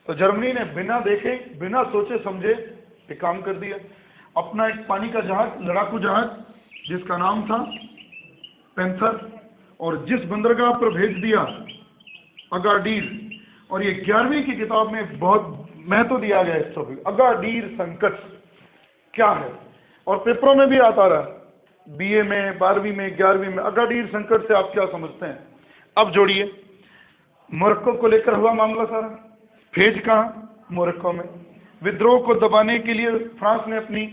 तो जर्मनी ने बिना देखे, बिना सोचे समझे एक काम कर दिया। अपना एक पानी का जहाज, लड़ाकू जहाज, जिसका नाम था पैंथर, और जिस बंदरगाह पर भेज दिया अगाडीर। और ये 11वीं की किताब में बहुत महत्व दिया गया इस टॉपिक, अगाडीर संकट क्या है, और पेपरों में भी आता रहा, बीए में, 12वीं में, 11वीं में। अगाडीर संकट से आप क्या समझते हैं? अब जोड़िए, मोरक्को को लेकर हुआ मामला सारा, भेज कहाँ? मोरक्को में। विद्रोह को दबाने के लिए फ्रांस ने अपनी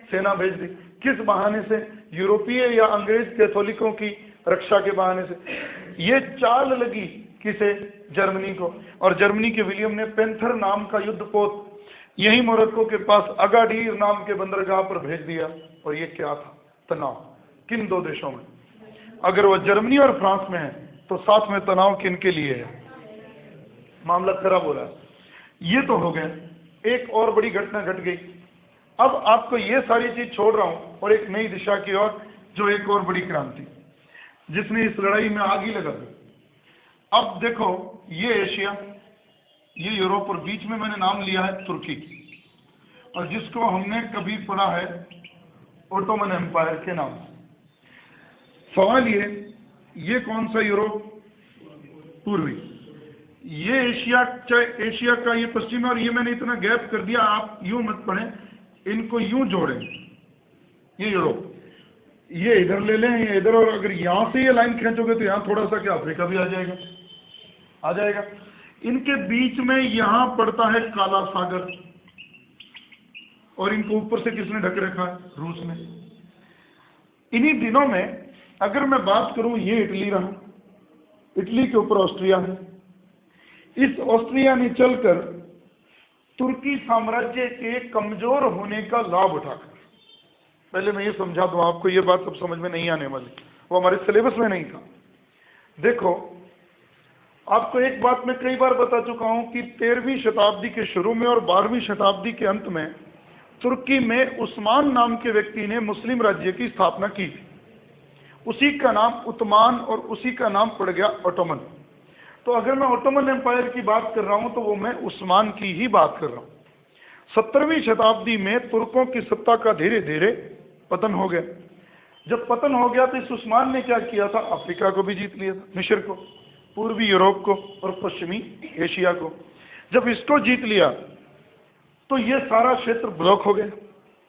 सेना भेज दी, किस बहाने से? यूरोपीय या अंग्रेज कैथोलिकों की रक्षा के बहाने से। ये चाल लगी किसे? जर्मनी को। और जर्मनी के विलियम ने पैंथर नाम का युद्धपोत यही मोरक्को के पास अगाडीर नाम के बंदरगाह पर भेज दिया। और ये क्या था? तनाव। किन दो देशों में? अगर वो जर्मनी और फ्रांस में है तो साथ में तनाव किन के लिए है? मामला खराब हो रहा है। ये तो हो गया। एक और बड़ी घटना घट गई। अब आपको ये सारी चीज छोड़ रहा हूं और एक नई दिशा की ओर, जो एक और बड़ी क्रांति जिसने इस लड़ाई में आग ही लगा दी। अब देखो, ये एशिया, ये यूरोप, और बीच में मैंने नाम लिया है तुर्की, और जिसको हमने कभी पढ़ा है ओटोमन एम्पायर के नाम से। सवाल ये कौन सा यूरोप? पूर्वी। ये एशिया का ये पश्चिम है। और ये मैंने इतना गैप कर दिया, आप यूं मत पढ़ें, इनको यूं जोड़ें। ये यूरोप, ये इधर ले लें, ये इधर, और अगर यहां से ये लाइन खींचोगे तो यहां थोड़ा सा क्या अफ्रीका भी आ जाएगा। इनके बीच में यहां पड़ता है काला सागर, और इनको ऊपर से किसने ढक रखा है? रूस ने। इन्हीं दिनों में अगर मैं बात करूं, ये इटली रहा, इटली के ऊपर ऑस्ट्रिया है। इस ऑस्ट्रिया ने चलकर तुर्की साम्राज्य के कमजोर होने का लाभ उठाकर, पहले मैं ये समझा दूं आपको, ये बात अब समझ में नहीं आने वाली, वो हमारे सिलेबस में नहीं था। देखो, आपको एक बात मैं कई बार बता चुका हूं कि 13वीं शताब्दी के शुरू में और 12वीं शताब्दी के अंत में तुर्की में उस्मान नाम के व्यक्ति ने मुस्लिम राज्य की स्थापना की थी। उसी का नाम उस्मान और उसी का नाम पड़ गया ओटोमन। तो अगर मैं ओटोमन एम्पायर की बात कर रहा हूं तो वो मैं उस्मान की ही बात कर रहा हूं। 17वीं शताब्दी में तुर्कों की सत्ता का धीरे धीरे पतन हो गया। जब पतन हो गया तो इस उस्मान ने क्या किया था? अफ्रीका को भी जीत लिया था, मिस्र को, पूर्वी यूरोप को और पश्चिमी एशिया को। जब इसको जीत लिया तो ये सारा क्षेत्र ब्लॉक हो गया।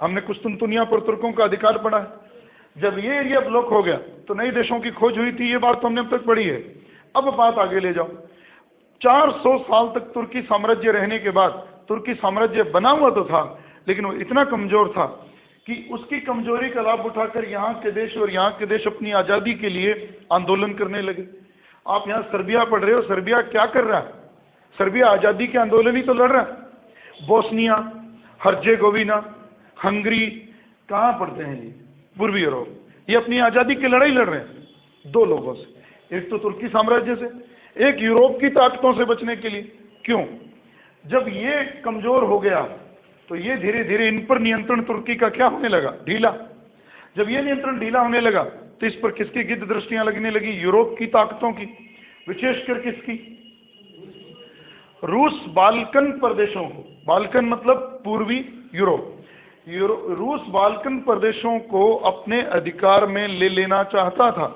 हमने कुस्तुनतुनिया पर तुर्कों का अधिकार पढ़ा है। जब ये एरिया ब्लॉक हो गया तो नई देशों की खोज हुई थी, ये बात तो हमने अब तक पढ़ी है। अब बात आगे ले जाओ। 400 साल तक तुर्की साम्राज्य रहने के बाद, तुर्की साम्राज्य बना हुआ तो था लेकिन वो इतना कमजोर था कि उसकी कमजोरी का लाभ उठाकर यहाँ के देश और यहाँ के देश अपनी आज़ादी के लिए आंदोलन करने लगे। आप यहाँ सर्बिया पढ़ रहे हो, सर्बिया क्या कर रहा है? सर्बिया आज़ादी के आंदोलन ही तो लड़ रहा है। बोस्निया, हर्जेगोविना, हंगरी कहाँ पढ़ते हैं ये? पूर्वी यूरोप। ये अपनी आज़ादी की लड़ाई लड़ रहे हैं दो लोगों से, एक तो तुर्की साम्राज्य से, एक यूरोप की ताकतों से बचने के लिए। क्यों? जब ये कमजोर हो गया तो ये धीरे धीरे इन पर नियंत्रण तुर्की का क्या होने लगा? ढीला। जब ये नियंत्रण ढीला होने लगा तो इस पर किसकी गिद्ध दृष्टियां लगने लगी? यूरोप की ताकतों की, विशेषकर किसकी? रूस बाल्कन प्रदेशों को, बाल्कन मतलब पूर्वी यूरोप, रूस बाल्कन प्रदेशों को अपने अधिकार में ले लेना चाहता था।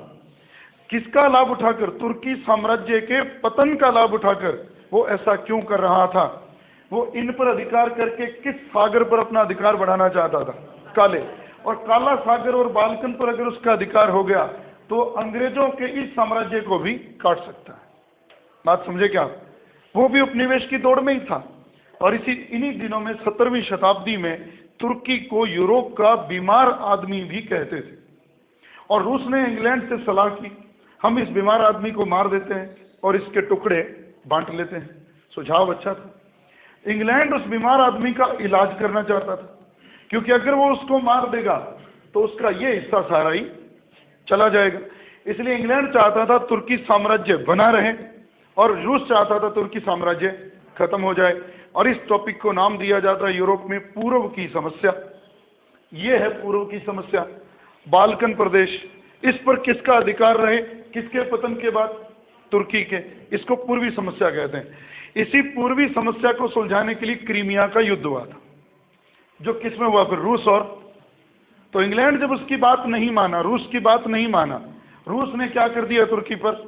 किसका लाभ उठाकर? तुर्की साम्राज्य के पतन का लाभ उठाकर। वो ऐसा क्यों कर रहा था? वो इन पर अधिकार करके किस सागर पर अपना अधिकार बढ़ाना चाहता था? काले। और काला सागर और बाल्कन पर अगर उसका अधिकार हो गया तो अंग्रेजों के इस साम्राज्य को भी काट सकता है। बात समझे क्या? वो भी उपनिवेश की दौड़ में ही था। और इन्हीं दिनों में 17वीं शताब्दी में तुर्की को यूरोप का बीमार आदमी भी कहते थे। और रूस ने इंग्लैंड से सलाह की, हम इस बीमार आदमी को मार देते हैं और इसके टुकड़े बांट लेते हैं। सुझाव अच्छा था। इंग्लैंड उस बीमार आदमी का इलाज करना चाहता था, क्योंकि अगर वो उसको मार देगा तो उसका ये हिस्सा सारा ही चला जाएगा। इसलिए इंग्लैंड चाहता था तुर्की साम्राज्य बना रहे और रूस चाहता था तुर्की साम्राज्य खत्म हो जाए। और इस टॉपिक को नाम दिया जाता है यूरोप में पूर्व की समस्या। ये है पूर्व की समस्या, बाल्कन प्रदेश। इस पर किसका अधिकार रहे? किसके पतन के बाद? तुर्की के। इसको पूर्वी समस्या कहते हैं। इसी पूर्वी समस्या को सुलझाने के लिए क्रीमिया का युद्ध हुआ था, जो किसमें हुआ फिर, रूस और, तो इंग्लैंड जब उसकी बात नहीं माना, रूस की बात नहीं माना, रूस ने क्या कर दिया, तुर्की पर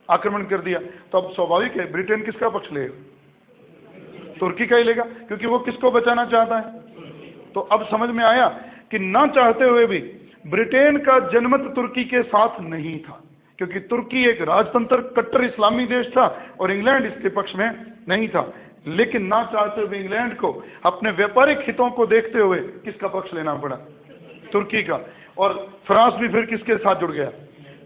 आक्रमण कर दिया। तो अब स्वाभाविक है ब्रिटेन किसका पक्ष लेगा, तुर्की का ही लेगा, क्योंकि वो किसको बचाना चाहता है। तो अब समझ में आया कि ना चाहते हुए भी ब्रिटेन का जनमत तुर्की के साथ नहीं था, क्योंकि तुर्की एक राजतंत्र कट्टर इस्लामी देश था और इंग्लैंड इसके पक्ष में नहीं था। लेकिन ना चाहते हुए इंग्लैंड को अपने व्यापारिक हितों को देखते हुए किसका पक्ष लेना पड़ा, तुर्की का। और फ्रांस भी फिर किसके साथ जुड़ गया,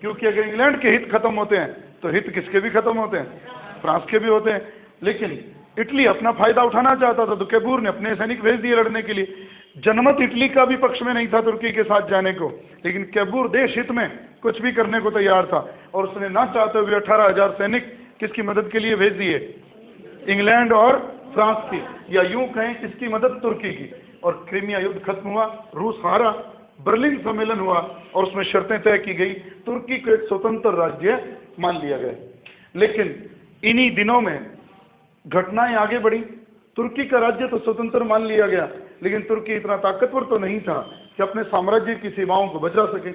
क्योंकि अगर इंग्लैंड के हित खत्म होते हैं तो हित किसके भी खत्म होते हैं, फ्रांस के भी होते हैं। लेकिन इटली अपना फायदा उठाना चाहता था, तो कैबूर ने अपने सैनिक भेज दिए लड़ने के लिए। जनमत इटली का भी पक्ष में नहीं था तुर्की के साथ जाने को, लेकिन कैबूर देश हित में कुछ भी करने को तैयार था, और उसने ना चाहते हुए 18,000 सैनिक किसकी मदद के लिए भेज दिए, इंग्लैंड और फ्रांस की, या यूं कहें किसकी मदद, तुर्की की। और क्रीमिया युद्ध खत्म हुआ, रूस हारा, बर्लिन सम्मेलन हुआ और उसमें शर्तें तय की गई, तुर्की को एक स्वतंत्र राज्य मान लिया गया। लेकिन इन्हीं दिनों में घटनाएं आगे बढ़ी, तुर्की का राज्य तो स्वतंत्र मान लिया गया, लेकिन तुर्की इतना ताकतवर तो नहीं था कि अपने साम्राज्य की सीमाओं को बचा सके,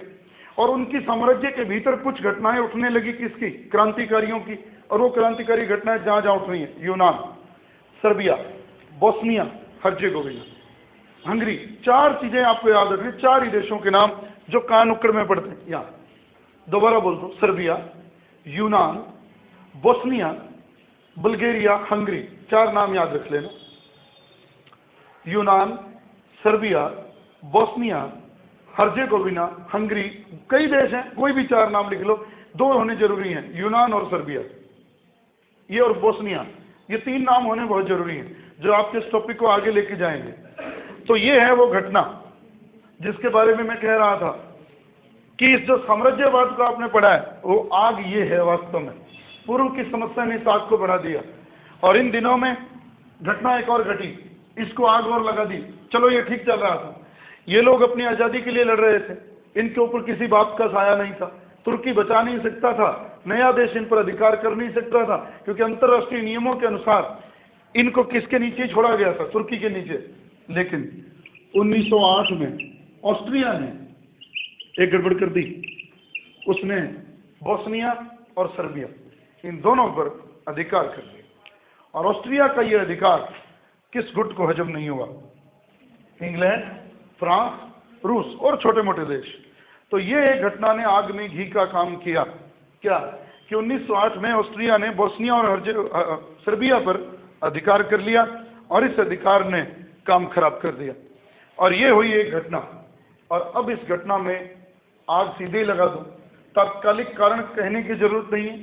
और उनकी साम्राज्य के भीतर कुछ घटनाएं उठने लगी, किसकी, क्रांतिकारियों की। और वो क्रांतिकारी घटनाएं जहां जहां उठ रही हैं, यूनान, सर्बिया, बोस्निया हर्जेगोविना, हंगरी, 4 चीजें आपको याद रखनी, 4 ही देशों के नाम जो कान उक्कड़ में पड़ते हैं। यहाँ दोबारा बोल दो, सर्बिया, यूनान, बोस्निया, बुल्गारिया, हंगरी, 4 नाम याद रख लेना। यूनान, सर्बिया, बोस्निया, हर्जेगोविना, हंगरी, कई देश हैं, कोई भी 4 नाम लिख लो, 2 होने जरूरी हैं, यूनान और सर्बिया, ये और बोस्निया, ये 3 नाम होने बहुत जरूरी हैं, जो आपके इस टॉपिक को आगे लेके जाएंगे। तो ये है वो घटना जिसके बारे में मैं कह रहा था कि इस जो साम्राज्यवाद को आपने पढ़ा है, वो आग ये है वास्तव में, पूर्व की समस्या ने इस आग को बढ़ा दिया। और इन दिनों में घटना एक और घटी, इसको आग और लगा दी। चलो ये ठीक चल रहा था, ये लोग अपनी आज़ादी के लिए लड़ रहे थे, इनके ऊपर किसी बात का साया नहीं था, तुर्की बचा नहीं सकता था, नया देश इन पर अधिकार कर नहीं सकता था, क्योंकि अंतर्राष्ट्रीय नियमों के अनुसार इनको किसके नीचे छोड़ा गया था, तुर्की के नीचे। लेकिन 1908 में ऑस्ट्रिया ने एक गड़बड़ कर दी, उसने बोस्निया और सर्बिया इन दोनों पर अधिकार कर लिया। और ऑस्ट्रिया का यह अधिकार किस गुट को हजम नहीं हुआ, इंग्लैंड, फ्रांस, रूस और छोटे मोटे देश। तो ये एक घटना ने आग में घी का काम किया, क्या कि 1908 में ऑस्ट्रिया ने बोस्निया और सर्बिया पर अधिकार कर लिया, और इस अधिकार ने काम खराब कर दिया। और ये हुई एक घटना, और अब इस घटना में आग सीधे ही लगा दो, तात्कालिक कारण कहने की जरूरत नहीं है।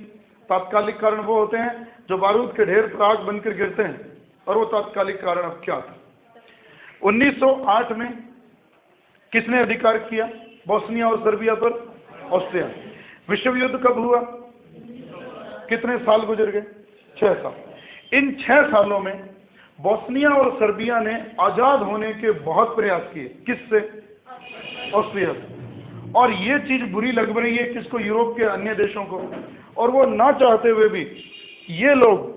तात्कालिक कारण वो होते हैं जो बारूद के ढेर पर आग बनकर गिरते हैं, और वो तात्कालिक कारण अब क्या था। 1908 में किसने अधिकार किया बोस्निया और सर्बिया पर, ऑस्ट्रिया। विश्व युद्ध कब हुआ, कितने साल गुजर गए, 6 साल। इन 6 सालों में बोस्निया और सर्बिया ने आजाद होने के बहुत प्रयास किए, किससे, ऑस्ट्रिया से। और ये चीज बुरी लग रही है किसको, यूरोप के अन्य देशों को, और वो ना चाहते हुए भी ये लोग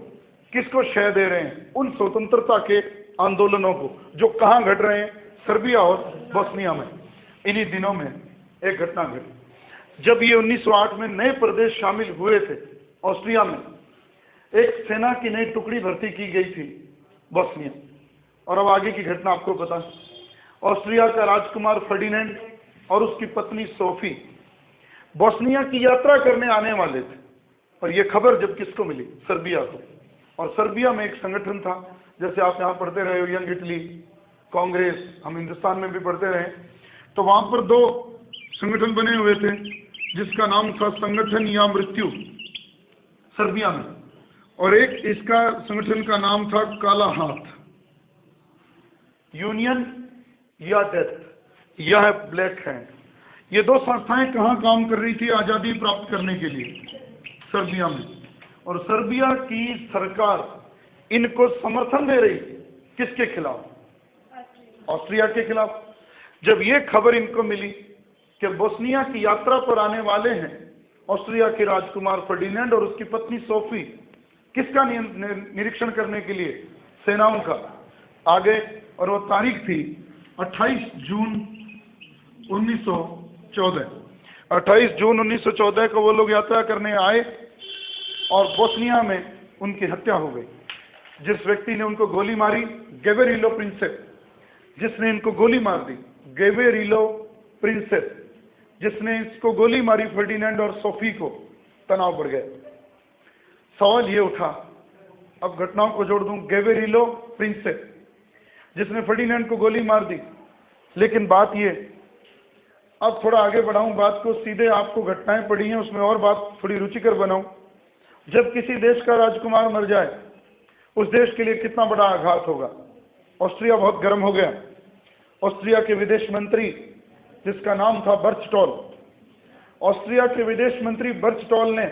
किसको शय दे रहे हैं, उन स्वतंत्रता के आंदोलनों को जो कहाँ घट रहे हैं, सर्बिया और बोस्निया में। इन्हीं दिनों में एक घटना घटी, जब ये 1908 में नए प्रदेश शामिल हुए थे ऑस्ट्रिया में, एक सेना की नई टुकड़ी भर्ती की गई थी बोस्निया। और अब आगे की घटना आपको पता है, ऑस्ट्रिया का राजकुमार फर्डिनेंड और उसकी पत्नी सोफी बोस्निया की यात्रा करने आने वाले थे, और ये खबर जब किसको मिली, सर्बिया को। और सर्बिया में एक संगठन था, जैसे आप यहाँ पढ़ते रहे हो, यंग इटली कांग्रेस, हम हिंदुस्तान में भी पढ़ते रहे, तो वहाँ पर 2 संगठन बने हुए थे, जिसका नाम था संगठन या मृत्यु सर्बिया में, और एक इसका संगठन का नाम था काला हाथ, यूनियन या डेथ, यह ब्लैक हैंड। ये 2 संस्थाएं कहाँ काम कर रही थी आज़ादी प्राप्त करने के लिए, सर्बिया में। और सर्बिया की सरकार इनको समर्थन दे रही, किसके खिलाफ, ऑस्ट्रिया के खिलाफ। जब ये खबर इनको मिली कि बोस्निया की यात्रा पर आने वाले हैं ऑस्ट्रिया के राजकुमार फर्डिनेंड और उसकी पत्नी सोफी, किसका निरीक्षण करने के लिए? सेनाओं का। आगे, और वो तारीख थी 28 जून 1914। 28 जून 1914 को वो लोग यात्रा करने आए और बोस्निया में उनकी हत्या हो गई। जिस व्यक्ति ने उनको गोली मारी, गेवेरिलो प्रिंसेप, जिसने इनको गोली मार दी, गेवेरिलो प्रिंसेप, जिसने इसको गोली मारी, फर्डिनेंड और सोफी को तनाव बढ़ गया। सवाल ये उठा, अब घटनाओं को जोड़ दूं, गेवेरिलो प्रिंसेप जिसने फर्डिनेंड को गोली मार दी। लेकिन बात ये, अब थोड़ा आगे बढ़ाऊं बात को, सीधे आपको घटनाएं पड़ी हैं उसमें और बात थोड़ी रुचिकर बनाऊं। जब किसी देश का राजकुमार मर जाए, उस देश के लिए कितना बड़ा आघात होगा। ऑस्ट्रिया बहुत गर्म हो गया। ऑस्ट्रिया के विदेश मंत्री, जिसका नाम था बर्चटॉल, ऑस्ट्रिया के विदेश मंत्री बर्चटॉल ने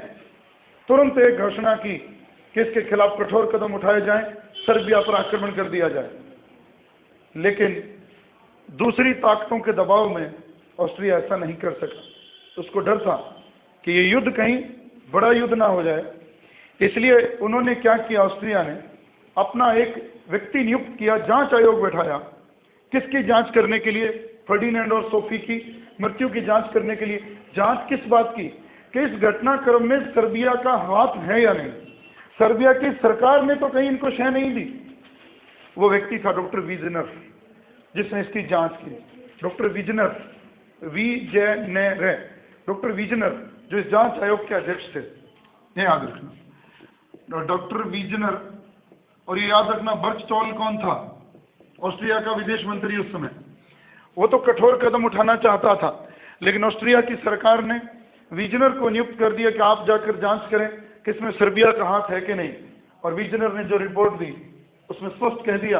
तुरंत एक घोषणा की कि इसके खिलाफ कठोर कदम उठाए जाएं, सर्बिया पर आक्रमण कर दिया जाए। लेकिन दूसरी ताकतों के दबाव में ऑस्ट्रिया ऐसा नहीं कर सका। उसको डर था कि ये युद्ध कहीं बड़ा युद्ध ना हो जाए, इसलिए उन्होंने क्या किया, ऑस्ट्रिया ने अपना एक व्यक्ति नियुक्त किया, जांच आयोग बैठाया। किसकी जांच करने के लिए? फर्डिनेंड और सोफी की मृत्यु की जांच करने के लिए। जांच किस बात की? कि इस घटनाक्रम में सर्बिया का हाथ है या नहीं। सर्बिया की सरकार ने तो कहीं इनको शह नहीं दी। वो व्यक्ति था डॉक्टर विजनर, जिसने इसकी जांच की। डॉक्टर विजनर, डॉक्टर विजनर जो इस जांच आयोग के अध्यक्ष थे, ये याद रखना, डॉक्टर विजनर। और ये याद रखना, बर्चटॉल कौन था? ऑस्ट्रिया का विदेश मंत्री उस समय। वो तो कठोर कदम उठाना चाहता था, लेकिन ऑस्ट्रिया की सरकार ने विजनर को नियुक्त कर दिया कि आप जाकर जांच करें कि इसमें सर्बिया का हाथ है कि नहीं। और विजनर ने जो रिपोर्ट दी उसमें स्पष्ट कह दिया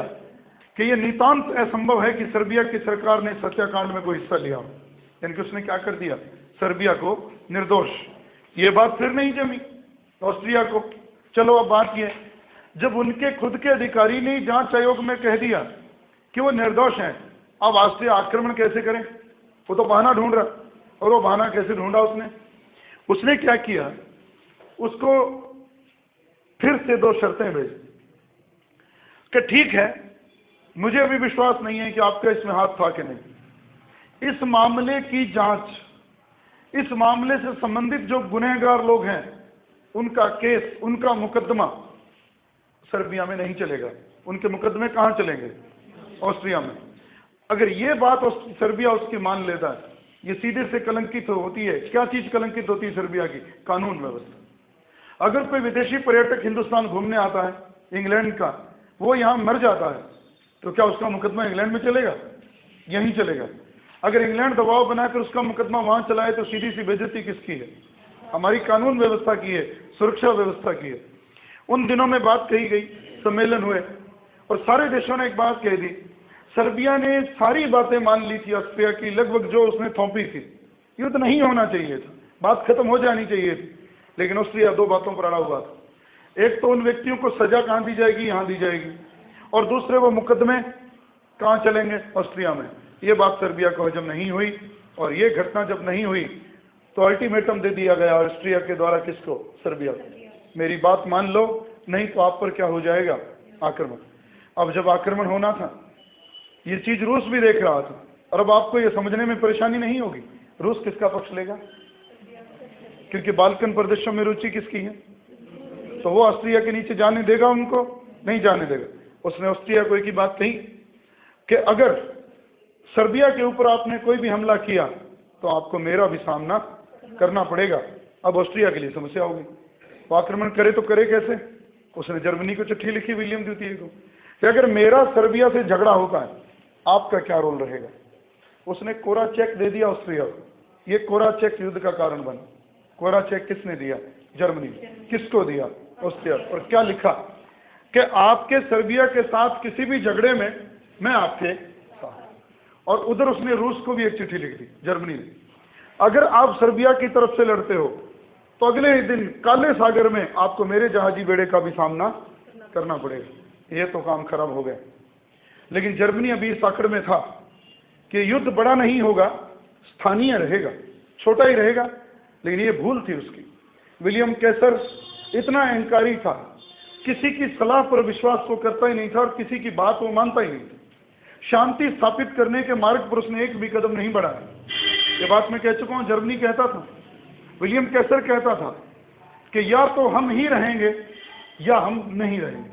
कि यह नितांत असंभव है कि सर्बिया की सरकार ने हत्याकांड में कोई हिस्सा लिया। यानी कि उसने क्या कर दिया? सर्बिया को निर्दोष। ये बात फिर नहीं जमी ऑस्ट्रिया को। चलो अब बात यह, जब उनके खुद के अधिकारी ने जांच आयोग में कह दिया कि वो निर्दोष हैं, अब ऑस्ट्रिया आक्रमण कैसे करें? वो तो बहाना ढूंढ रहा। और वो बहाना कैसे ढूंढा उसने क्या किया, उसको फिर से 2 शर्तें भेजी कि ठीक है, मुझे अभी विश्वास नहीं है कि आपका इसमें हाथ था कि नहीं। इस मामले की जांच, इस मामले से संबंधित जो गुनहगार लोग हैं, उनका केस, उनका मुकदमा सर्बिया में नहीं चलेगा। उनके मुकदमे कहाँ चलेंगे? ऑस्ट्रिया में। अगर ये बात सर्बिया उसकी मान लेता है, ये सीधे से कलंकित होती है। क्या चीज कलंकित होती है सर्बिया की? कानून व्यवस्था। अगर कोई विदेशी पर्यटक हिंदुस्तान घूमने आता है इंग्लैंड का, वो यहाँ मर जाता है, तो क्या उसका मुकदमा इंग्लैंड में चलेगा? यहीं चलेगा। अगर इंग्लैंड दबाव बनाकर उसका मुकदमा वहां चलाए तो सीधी सी बेइज्जती किसकी है? हमारी कानून व्यवस्था की है, सुरक्षा व्यवस्था की है। उन दिनों में बात कही गई, सम्मेलन हुए और सारे देशों ने एक बात कह दी। सर्बिया ने सारी बातें मान ली थी ऑस्ट्रिया की, लगभग जो उसने थोपी थी। युद्ध नहीं होना चाहिए था, बात खत्म हो जानी चाहिए थी, लेकिन ऑस्ट्रिया 2 बातों पर अड़ा हुआ था। एक तो उन व्यक्तियों को सजा कहाँ दी जाएगी? यहाँ दी जाएगी। और दूसरे, वो मुकदमे कहाँ चलेंगे? ऑस्ट्रिया में। ये बात सर्बिया को हजम नहीं हुई। और ये घटना जब नहीं हुई तो अल्टीमेटम दे दिया गया ऑस्ट्रिया के द्वारा। किसको? सर्बिया को। मेरी बात मान लो, नहीं तो आप पर क्या हो जाएगा? आक्रमण। अब जब आक्रमण होना था, ये चीज रूस भी देख रहा था, और अब आपको ये समझने में परेशानी नहीं होगी रूस किसका पक्ष लेगा, क्योंकि बाल्कन प्रदेशों में रुचि किसकी है। तो वो ऑस्ट्रिया के नीचे जाने देगा? उनको नहीं जाने देगा। उसने ऑस्ट्रिया को एक ही बात कही कि अगर सर्बिया के ऊपर आपने कोई भी हमला किया तो आपको मेरा भी सामना करना पड़ेगा। अब ऑस्ट्रिया के लिए समस्या होगी, वो आक्रमण करे तो करे कैसे? उसने जर्मनी को चिट्ठी लिखी, विलियम द्वितीय को, कि अगर मेरा सर्बिया से झगड़ा होता है, आपका क्या रोल रहेगा? उसने कोरा चेक दे दिया ऑस्ट्रिया को। ये कोरा चेक युद्ध का कारण बना। कोरा चेक किसने दिया? जर्मनी। किसको दिया? ऑस्ट्रिया। और क्या लिखा कि आपके सर्बिया के साथ किसी भी झगड़े में मैं आपके साथ। और उधर उसने रूस को भी एक चिट्ठी लिख दी, जर्मनी ने, अगर आप सर्बिया की तरफ से लड़ते हो तो अगले ही दिन काले सागर में आपको मेरे जहाजी बेड़े का भी सामना करना पड़ेगा। ये तो काम खराब हो गया। लेकिन जर्मनी अभी इस आकड़ में था कि युद्ध बड़ा नहीं होगा, स्थानीय रहेगा, छोटा ही रहेगा। लेकिन ये भूल थी उसकी। विलियम कैसर इतना अहंकारी था किसी की सलाह पर विश्वास वो करता ही नहीं था और किसी की बात वो मानता ही नहीं था। शांति स्थापित करने के मार्ग पर उसने एक भी कदम नहीं बढ़ाया। ये बात मैं कह चुका हूँ। जर्मनी कहता था, विलियम कैसर कहता था कि या तो हम ही रहेंगे या हम नहीं रहेंगे,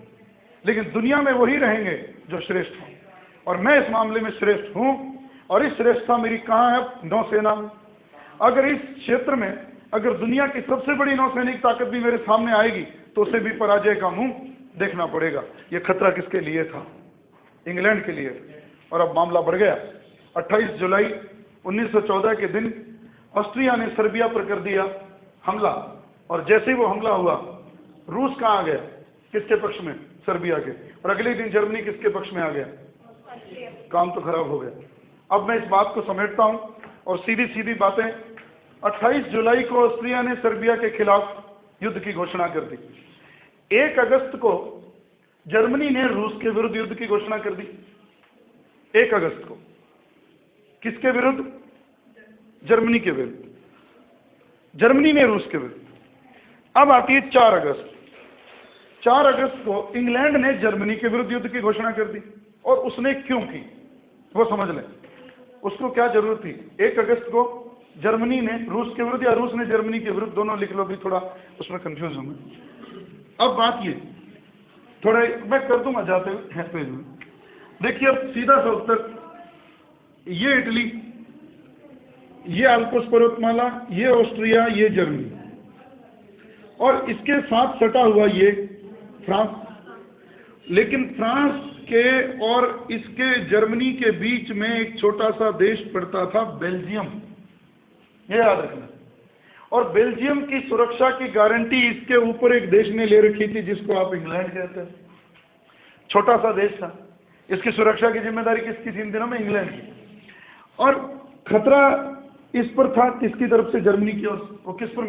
लेकिन दुनिया में वही रहेंगे जो श्रेष्ठ हों, और मैं इस मामले में श्रेष्ठ हूँ। और इस श्रेष्ठता मेरी कहाँ है? नौसेना में। अगर इस क्षेत्र में अगर दुनिया की सबसे बड़ी नौसैनिक ताकत भी मेरे सामने आएगी तो उसे भी पराजय का मुंह देखना पड़ेगा। यह खतरा किसके लिए था? इंग्लैंड के लिए। और अब मामला बढ़ गया। 28 जुलाई 1914 के दिन ऑस्ट्रिया ने सर्बिया पर कर दिया हमला, और जैसे ही वो हमला हुआ, रूस कहाँ आ गया? किसके पक्ष में? सर्बिया के। और अगले दिन जर्मनी किसके पक्ष में आ गया? काम तो खराब हो गया। अब मैं इस बात को समेटता हूं और सीधी सीधी बातें। 28 जुलाई को ऑस्ट्रिया ने सर्बिया के खिलाफ युद्ध की घोषणा कर दी। 1 अगस्त को जर्मनी ने रूस के विरुद्ध युद्ध की घोषणा कर दी। 1 अगस्त को किसके विरुद्ध? जर्मनी के विरुद्ध। जर्मनी ने रूस के विरुद्ध। अब आती है 4 अगस्त। 4 अगस्त को इंग्लैंड ने जर्मनी के विरुद्ध युद्ध की घोषणा कर दी। और उसने क्यों की वो समझ लें। उसको क्या जरूरत थी? 1 अगस्त को जर्मनी ने रूस के विरुद्ध या रूस ने जर्मनी के विरुद्ध, दोनों लिख लो भी, थोड़ा उसमें कंफ्यूज हूं मैं। अब बात ये थोड़ा मैं कर दूंगा जाते हुए पेज में। देखिए अब सीधा सा उत्तर, ये इटली, ये अल्प्स पर्वतमाला, ये ऑस्ट्रिया, ये जर्मनी, और इसके साथ सटा हुआ ये फ्रांस। लेकिन फ्रांस के और इसके जर्मनी के बीच में एक छोटा सा देश पड़ता था, बेल्जियम। ये याद रखना। और बेल्जियम की सुरक्षा की गारंटी इसके ऊपर एक देश ने ले रखी थी जिसको आप इंग्लैंड कहते हैं। छोटा सा देश था, इसकी सुरक्षा की जिम्मेदारी किसकी थी इन दिनों में? इंग्लैंड की। और खतरा इस पर था किसकी तरफ से? जर्मनी की ओर से। वो किस पर?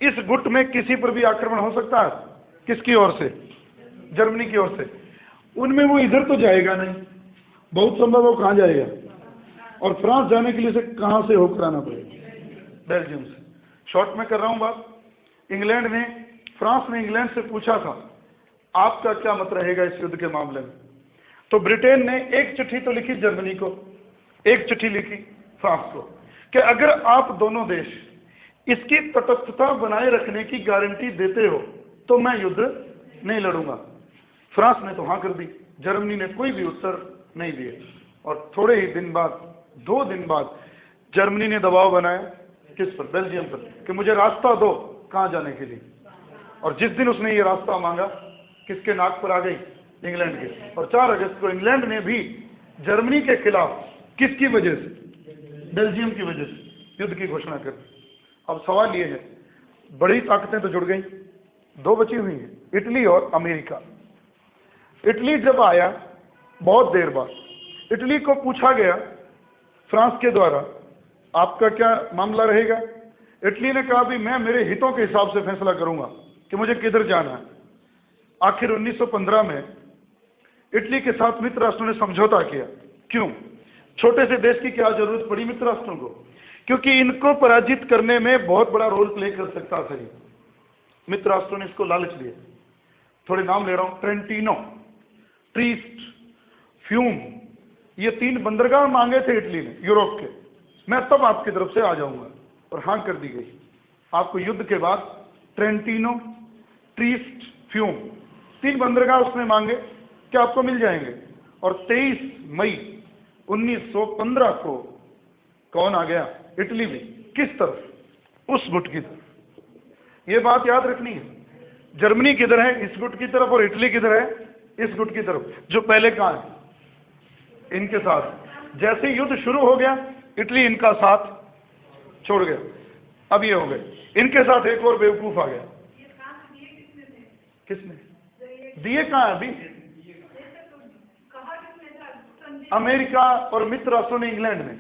इस गुट में किसी पर भी आक्रमण हो सकता है। किसकी ओर से? जर्मनी की ओर से। उनमें वो इधर तो जाएगा नहीं, बहुत संभव वो कहाँ जाएगा? और फ्रांस जाने के लिए से कहाँ से होकर आना पड़ेगा? बेल्जियम से। शॉर्ट में कर रहा हूं बात। इंग्लैंड ने, फ्रांस ने इंग्लैंड से पूछा था आपका क्या मत रहेगा इस युद्ध के मामले में। तो ब्रिटेन ने एक चिट्ठी तो लिखी जर्मनी को, एक चिट्ठी लिखी फ्रांस को कि अगर आप दोनों देश इसकी तटस्थता बनाए रखने की गारंटी देते हो तो मैं युद्ध नहीं लड़ूंगा। फ्रांस ने तो हाँ कर दी, जर्मनी ने कोई भी उत्तर नहीं दिए। और थोड़े ही दिन बाद, 2 दिन बाद, जर्मनी ने दबाव बनाया किस पर? बेल्जियम पर, कि मुझे रास्ता दो कहाँ जाने के लिए। और जिस दिन उसने ये रास्ता मांगा, किसके नाक पर आ गई? इंग्लैंड के। और 4 अगस्त को इंग्लैंड ने भी जर्मनी के खिलाफ, किसकी वजह से? बेल्जियम की वजह से युद्ध की घोषणा कर दी। अब सवाल ये है, बड़ी ताकतें तो जुड़ गई, 2 बची हुई हैं, इटली और अमेरिका। इटली जब आया बहुत देर बाद, इटली को पूछा गया फ्रांस के द्वारा आपका क्या मामला रहेगा। इटली ने कहा भी मैं मेरे हितों के हिसाब से फैसला करूंगा कि मुझे किधर जाना है। आखिर 1915 में इटली के साथ मित्र राष्ट्रों ने समझौता किया। क्यों? छोटे से देश की क्या जरूरत पड़ी मित्र राष्ट्रों को? क्योंकि इनको पराजित करने में बहुत बड़ा रोल प्ले कर सकता था। मित्र राष्ट्रों ने इसको लालच दिया। थोड़े नाम ले रहा हूं, ट्रेंटिनो, ट्रीस्ट, फ्यूम, ये 3 बंदरगाह मांगे थे इटली ने यूरोप के। मैं तब आपकी तरफ से आ जाऊंगा, और हां कर दी गई। आपको युद्ध के बाद ट्रेंटिनो, ट्रीस्ट, फ्यूम, 3 बंदरगाह उसने मांगे कि आपको मिल जाएंगे। और 23 मई 1915 को कौन आ गया? इटली में। किस तरफ? उस गुट की तरफ। ये बात याद रखनी है। जर्मनी किधर है? इस गुट की तरफ। और इटली किधर है? इस गुट की तरफ, जो पहले कहां है? इनके साथ। जैसे युद्ध शुरू हो गया, इटली इनका साथ छोड़ गया। अब ये हो गए, इनके साथ एक और बेवकूफ आ गया। किसने दिए? कहां है अभी? अमेरिका और मित्र राष्ट्रों ने, इंग्लैंड ने,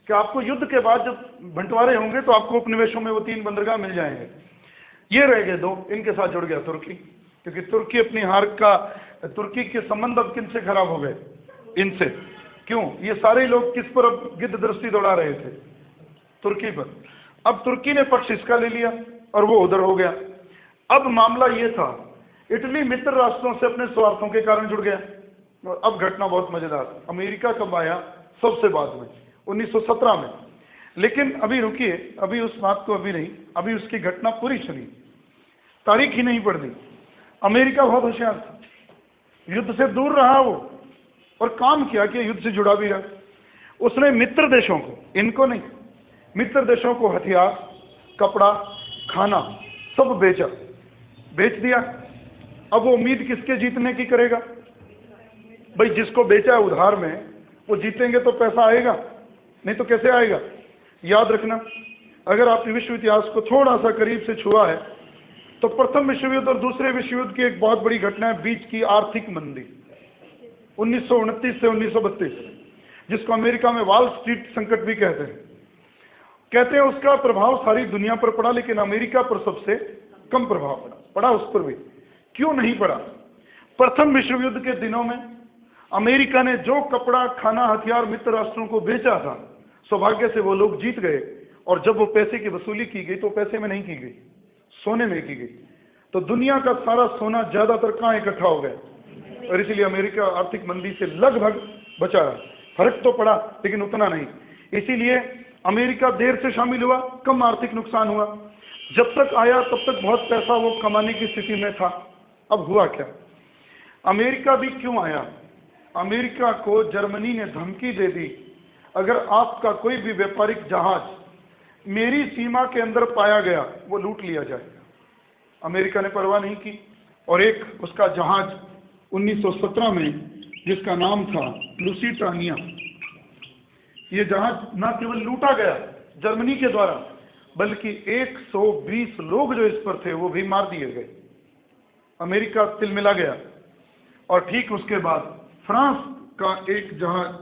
कि आपको युद्ध के बाद जब बंटवारे होंगे तो आपको उपनिवेशों में वो 3 बंदरगाह मिल जाएंगे। ये रह गए 2, इनके साथ जुड़ गया तुर्की, क्योंकि तुर्की अपनी हार का, तुर्की के संबंध अब किनसे खराब हो गए? इनसे। क्यों? ये सारे लोग किस पर अब गिद्ध दृष्टि दौड़ा रहे थे? तुर्की पर। अब तुर्की ने पक्ष इसका ले लिया और वो उधर हो गया। अब मामला ये था इटली मित्र राष्ट्रों से अपने स्वार्थों के कारण जुड़ गया। और अब घटना बहुत मजेदार, अमेरिका कब आया? सबसे बाद में, 1917 में। लेकिन अभी रुकिए, अभी उस बात को अभी नहीं, अभी उसकी घटना पूरी सुनिए, तारीख ही नहीं पढ़नी। अमेरिका बहुत होशियार था, युद्ध से दूर रहा वो, और काम किया कि युद्ध से जुड़ा भी रहा। उसने मित्र देशों को, इनको नहीं, मित्र देशों को हथियार, कपड़ा, खाना सब बेच दिया। अब वो उम्मीद किसके जीतने की करेगा? भाई जिसको बेचा है उधार में, वो जीतेंगे तो पैसा आएगा, नहीं तो कैसे आएगा? याद रखना, अगर आपने विश्व इतिहास को थोड़ा सा करीब से छुआ है तो प्रथम विश्व युद्ध और दूसरे विश्व युद्ध की एक बहुत बड़ी घटना है बीच की आर्थिक मंदी 1929 से 1932, जिसको अमेरिका में वॉल स्ट्रीट संकट भी कहते हैं। उसका प्रभाव सारी दुनिया पर पड़ा, लेकिन अमेरिका पर सबसे कम प्रभाव पड़ा उस पर भी। क्यों नहीं पड़ा? प्रथम विश्व युद्ध के दिनों में अमेरिका ने जो कपड़ा, खाना, हथियार मित्र राष्ट्रों को बेचा था, सौभाग्य से वो लोग जीत गए, और जब वो पैसे की वसूली की गई तो पैसे में नहीं की गई, सोने में की गई। तो दुनिया का सारा सोना ज्यादातर कहाँ इकट्ठा हो गया, और इसलिए अमेरिका आर्थिक मंदी से लगभग बचा रहा। फर्क तो पड़ा लेकिन उतना नहीं, इसीलिए अमेरिका देर से शामिल हुआ, कम आर्थिक नुकसान हुआ। जब तक आया तब तक बहुत पैसा वो कमाने की स्थिति में था। अब हुआ क्या? अमेरिका भी क्यों आया? अमेरिका को जर्मनी ने धमकी दे दी, अगर आपका कोई भी व्यापारिक जहाज मेरी सीमा के अंदर पाया गया वो लूट लिया जाएगा। अमेरिका ने परवाह नहीं की, और एक उसका जहाज 1917 में, जिसका नाम था लुसिटानिया, ये जहाज न केवल लूटा गया जर्मनी के द्वारा, बल्कि 120 लोग जो इस पर थे वो भी मार दिए गए। अमेरिका तिलमिला गया। और ठीक उसके बाद फ्रांस का एक जहाज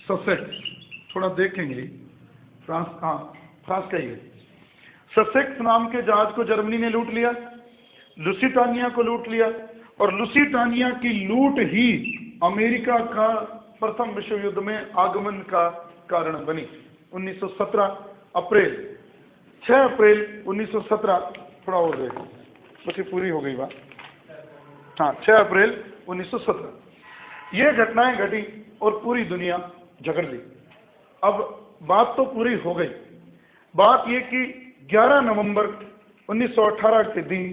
ससेक्स, थोड़ा देखेंगे, फ्रांस का ही है, ससेक्स नाम के जहाज को जर्मनी ने लूट लिया, लुसिटानिया को लूट लिया, और लुसिटानिया की लूट ही अमेरिका का प्रथम विश्व युद्ध में आगमन का कारण बनी। 1917 अप्रैल 6 अप्रैल 1917, थोड़ा और देखो, बस पूरी हो गई बात। हाँ, 6 अप्रैल 1917 ये घटनाएं घटी और पूरी दुनिया झगड़ ली। अब बात तो पूरी हो गई। बात ये कि 11 नवंबर 1918 के दिन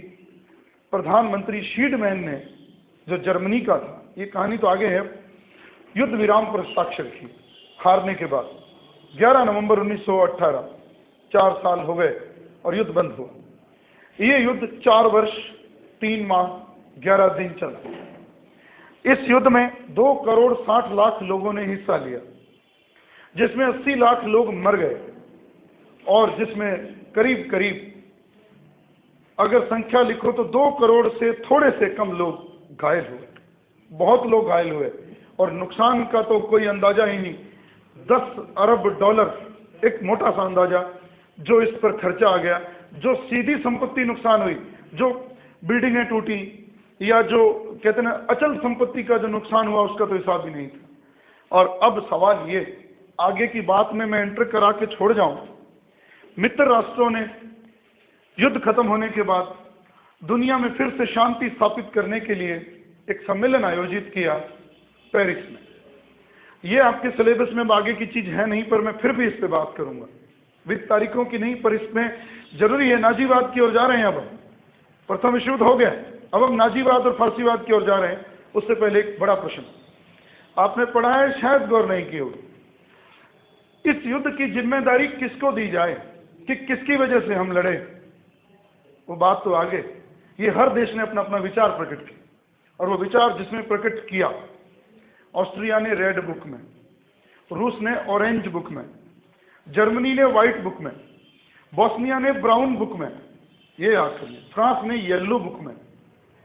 प्रधानमंत्री शीडमैन ने, जो जर्मनी का था, ये कहानी तो आगे है, युद्ध विराम पर हस्ताक्षर की हारने के बाद। 11 नवंबर 1918, 4 साल हो गए और युद्ध बंद हुआ। ये युद्ध 4 वर्ष 3 माह 11 दिन चला। इस युद्ध में 2 करोड़ 60 लाख लोगों ने हिस्सा लिया, जिसमें 80 लाख लोग मर गए, और जिसमें करीब करीब अगर संख्या लिखो तो 2 करोड़ से थोड़े से कम लोग घायल हुए। बहुत लोग घायल हुए, और नुकसान का तो कोई अंदाजा ही नहीं। 10 अरब डॉलर, एक मोटा सा अंदाजा जो इस पर खर्चा आ गया। जो सीधी संपत्ति नुकसान हुई, जो बिल्डिंगें टूटी, या जो कहते हैं अचल संपत्ति का जो नुकसान हुआ, उसका तो हिसाब ही नहीं था। और अब सवाल ये, आगे की बात में मैं एंटर करा के छोड़ जाऊं। मित्र राष्ट्रों ने युद्ध खत्म होने के बाद दुनिया में फिर से शांति स्थापित करने के लिए एक सम्मेलन आयोजित किया पेरिस में। ये आपके सिलेबस में आगे की चीज है नहीं, पर मैं फिर भी इस पे बात करूंगा, विद तारीखों की नहीं, पर इसमें जरूरी है। नाजीवाद की ओर जा रहे हैं। अब प्रथम विश्व युद्ध हो गया, अब हम नाजीवाद और फारसीवाद की ओर जा रहे हैं। उससे पहले एक बड़ा प्रश्न आपने पढ़ा है, शायद गौर नहीं की होगी, इस युद्ध की जिम्मेदारी किसको दी जाए, कि किसकी वजह से हम लड़े? वो बात तो आगे, ये हर देश ने अपना अपना विचार प्रकट किया, और वो विचार जिसने प्रकट किया, ऑस्ट्रिया ने रेड बुक में, रूस ने ऑरेंज बुक में, जर्मनी ने व्हाइट बुक में, बोस्निया ने ब्राउन बुक में, ये याद करिए, फ्रांस ने येलो बुक में,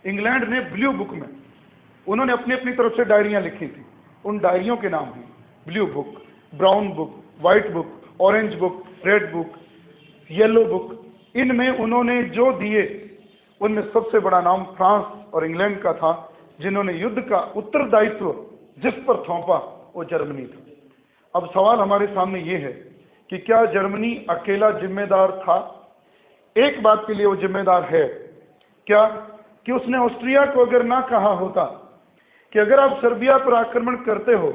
इंग्लैंड ने ब्लू बुक में। उन्होंने अपनी अपनी तरफ से डायरियां लिखी थी, उन डायरियों के नाम हैं blue book, brown book, white book, orange book, red book, yellow book. इनमें उन्होंने जो दिए, उनमें सबसे बड़ा नाम फ्रांस और इंग्लैंड का था, जिन्होंने युद्ध का उत्तरदायित्व जिस पर थोपा वो जर्मनी था। अब सवाल हमारे सामने ये है कि क्या जर्मनी अकेला जिम्मेदार था? एक बात के लिए वो जिम्मेदार है क्या कि उसने ऑस्ट्रिया को अगर ना कहा होता कि अगर आप सर्बिया पर आक्रमण करते हो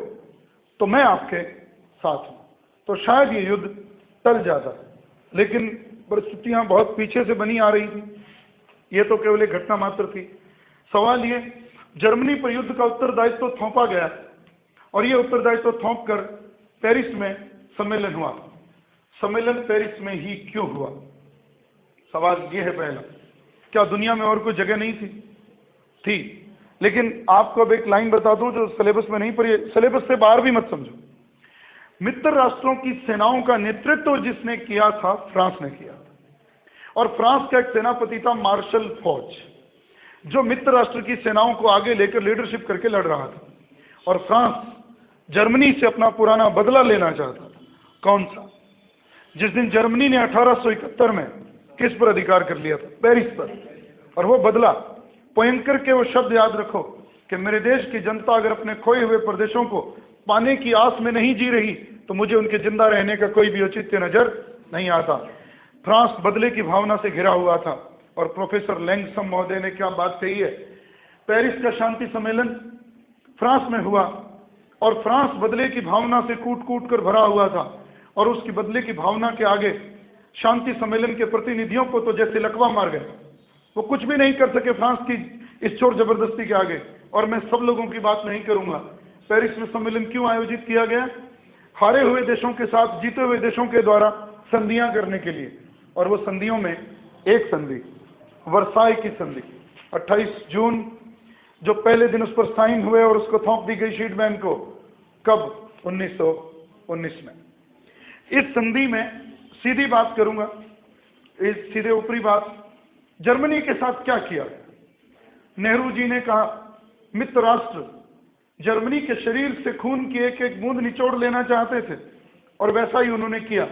तो मैं आपके साथ हूं, तो शायद ये युद्ध टल जाता। लेकिन परिस्थितियां बहुत पीछे से बनी आ रही थी, ये तो केवल एक घटना मात्र थी। सवाल ये, जर्मनी पर युद्ध का उत्तरदायित्व थोपा गया और ये उत्तरदायित्व थोप कर पेरिस में सम्मेलन हुआ। सम्मेलन पेरिस में ही क्यों हुआ? सवाल ये है पहला। क्या दुनिया में और कोई जगह नहीं थी? थी, लेकिन आपको अब एक लाइन बता दूं जो सिलेबस में नहीं पढ़ी, सिलेबस से बाहर भी मत समझो। मित्र राष्ट्रों की सेनाओं का नेतृत्व जिसने किया था, फ्रांस ने किया था। और फ्रांस का एक सेनापति था मार्शल फौज, जो मित्र राष्ट्र की सेनाओं को आगे लेकर लीडरशिप करके लड़ रहा था। और फ्रांस जर्मनी से अपना पुराना बदला लेना चाहता था। कौन सा? जिस दिन जर्मनी ने 1871 में किस पर अधिकार कर लिया था? पेरिस पर। और वो बदला, पोयंकर के वो शब्द याद रखो कि मेरे देश की जनता अगर अपने खोए हुए प्रदेशों को पाने की आस में नहीं जी रही तो मुझे उनके जिंदा रहने का कोई भी औचित्य नजर नहीं आता। फ्रांस बदले की भावना से घिरा हुआ था। और प्रोफेसर लैंगसम महोदय ने क्या बात कही है, पेरिस का शांति सम्मेलन फ्रांस में हुआ और फ्रांस बदले की भावना से कूट कूट कर भरा हुआ था। और उसकी बदले की भावना के आगे शांति सम्मेलन के प्रतिनिधियों को तो जैसे लकवा मार गए, वो कुछ भी नहीं कर सके फ्रांस की इस चोर जबरदस्ती के आगे। और मैं सब लोगों की बात नहीं करूंगा। पेरिस में सम्मेलन क्यों आयोजित किया गया? हारे हुए देशों के साथ जीते हुए देशों के द्वारा संधियां करने के लिए। और वो संधियों में एक संधि, वर्साई की संधि, 28 जून जो पहले दिन उस पर साइन हुए और उसको थोप दी गई शीटमैन को, कब? 1919 में। इस संधि में सीधी बात करूंगा, इस सीधे ऊपरी बात, जर्मनी के साथ क्या किया? नेहरू जी ने कहा मित्र राष्ट्र जर्मनी के शरीर से खून की एक एक बूंद निचोड़ लेना चाहते थे और वैसा ही उन्होंने किया।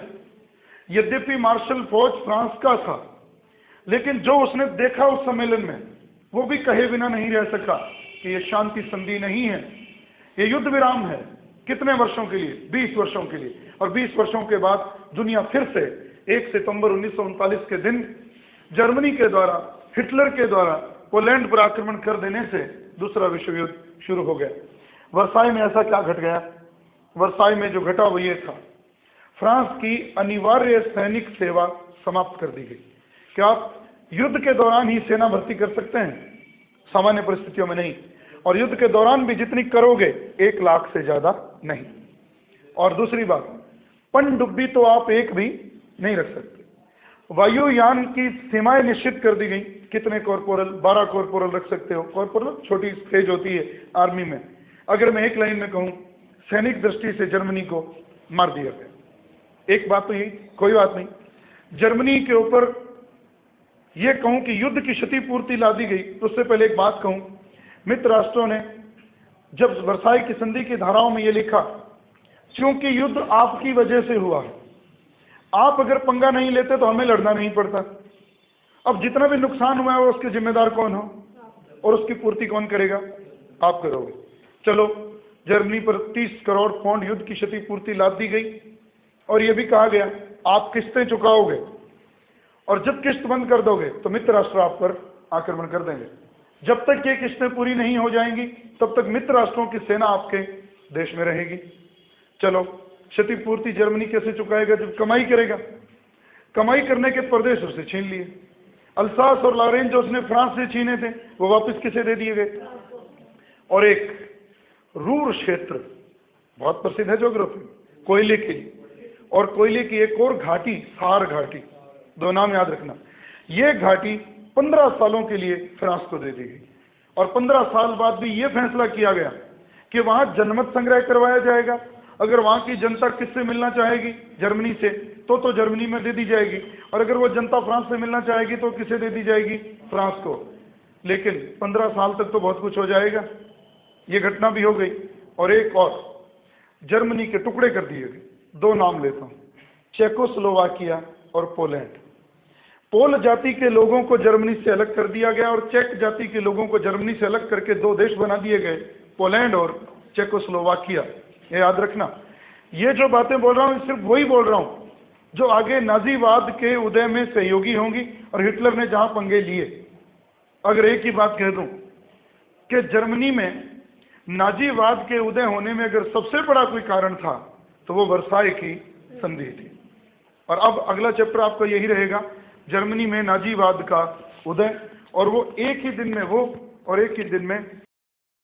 यद्यपि मार्शल फौज फ्रांस का था, लेकिन जो उसने देखा उस सम्मेलन में, वो भी कहे बिना नहीं रह सका कि ये शांति संधि नहीं है, ये युद्ध विराम है। कितने वर्षों के लिए? 20 वर्षों के लिए। और 20 वर्षों के बाद दुनिया फिर से 1 सितंबर 1939 के दिन जर्मनी के द्वारा, हिटलर के द्वारा पोलैंड पर आक्रमण कर देने से दूसरा विश्व युद्ध शुरू हो गया। वर्साई में ऐसा क्या घट गया? वर्साई में जो घटा वो ये था, फ्रांस की अनिवार्य सैनिक सेवा समाप्त कर दी गई। क्या आप युद्ध के दौरान ही सेना भर्ती कर सकते हैं? सामान्य परिस्थितियों में नहीं। और युद्ध के दौरान भी जितनी करोगे 1 लाख से ज्यादा नहीं। और दूसरी बात, पनडुब्बी तो आप एक भी नहीं रख सकते। वायुयान की सीमाएं निश्चित कर दी गई। कितने कॉर्पोरल? 12 कॉर्पोरल रख सकते हो। कॉर्पोरल छोटी स्टेज होती है आर्मी में। अगर मैं एक लाइन में कहूं, सैनिक दृष्टि से जर्मनी को मार दिया गया। एक बात तो यही, कोई बात नहीं। जर्मनी के ऊपर यह कहूं कि युद्ध की क्षतिपूर्ति ला दी गई, तो उससे पहले एक बात कहूं, मित्र राष्ट्रों ने जब वर्साई की संधि की धाराओं में यह लिखा, क्योंकि युद्ध आपकी वजह से हुआ है, आप अगर पंगा नहीं लेते तो हमें लड़ना नहीं पड़ता। अब जितना भी नुकसान हुआ है उसके जिम्मेदार कौन हो और उसकी पूर्ति कौन करेगा? आप करोगे। चलो, जर्मनी पर 30 करोड़ पाउंड युद्ध की क्षतिपूर्ति लाद दी गई और यह भी कहा गया आप किस्तें चुकाओगे और जब किस्त बंद कर दोगे तो मित्र राष्ट्र आप पर आक्रमण कर देंगे। जब तक ये किस्तें पूरी नहीं हो जाएंगी तब तक मित्र राष्ट्रों की सेना आपके देश में रहेगी। चलो, क्षतिपूर्ति जर्मनी कैसे चुकाएगा? जब कमाई करेगा। कमाई करने के प्रदेश उससे छीन लिए। अल्सास और लॉरेन जो उसने फ्रांस से छीने थे वो वापस किसे दे दिए गए? और एक रूर क्षेत्र बहुत प्रसिद्ध है ज्योग्राफी, कोयले की, और कोयले की एक और घाटी, सार घाटी, 2 नाम याद रखना। ये घाटी 15 सालों के लिए फ्रांस को दे दी गई और 15 साल बाद भी ये फैसला किया गया कि वहां जनमत संग्रह करवाया जाएगा। अगर वहां की जनता किससे मिलना चाहेगी? जर्मनी से, तो जर्मनी में दे दी जाएगी। और अगर वो जनता फ्रांस से मिलना चाहेगी तो किसे दे दी जाएगी? फ्रांस को। लेकिन 15 साल तक तो बहुत कुछ हो जाएगा। ये घटना भी हो गई। और एक और, जर्मनी के टुकड़े कर दिए गए। 2 नाम लेता हूं, चेकोस्लोवाकिया और पोलैंड। पोल जाति के लोगों को जर्मनी से अलग कर दिया गया और चेक जाति के लोगों को जर्मनी से अलग करके 2 देश बना दिए गए, पोलैंड और चेकोस्लोवाकिया। ये याद रखना। ये जो बातें बोल रहा हूं सिर्फ वही बोल रहा हूं जो आगे नाजीवाद के उदय में सहयोगी होंगी और हिटलर ने जहां पंगे लिए। अगर एक ही बात कह दूं कि जर्मनी में नाजीवाद के उदय होने में अगर सबसे बड़ा कोई कारण था तो वो वर्साई की संधि थी। और अब अगला चैप्टर आपका यही रहेगा, जर्मनी में नाजीवाद का उदय, और वो एक ही दिन में वो और एक ही दिन में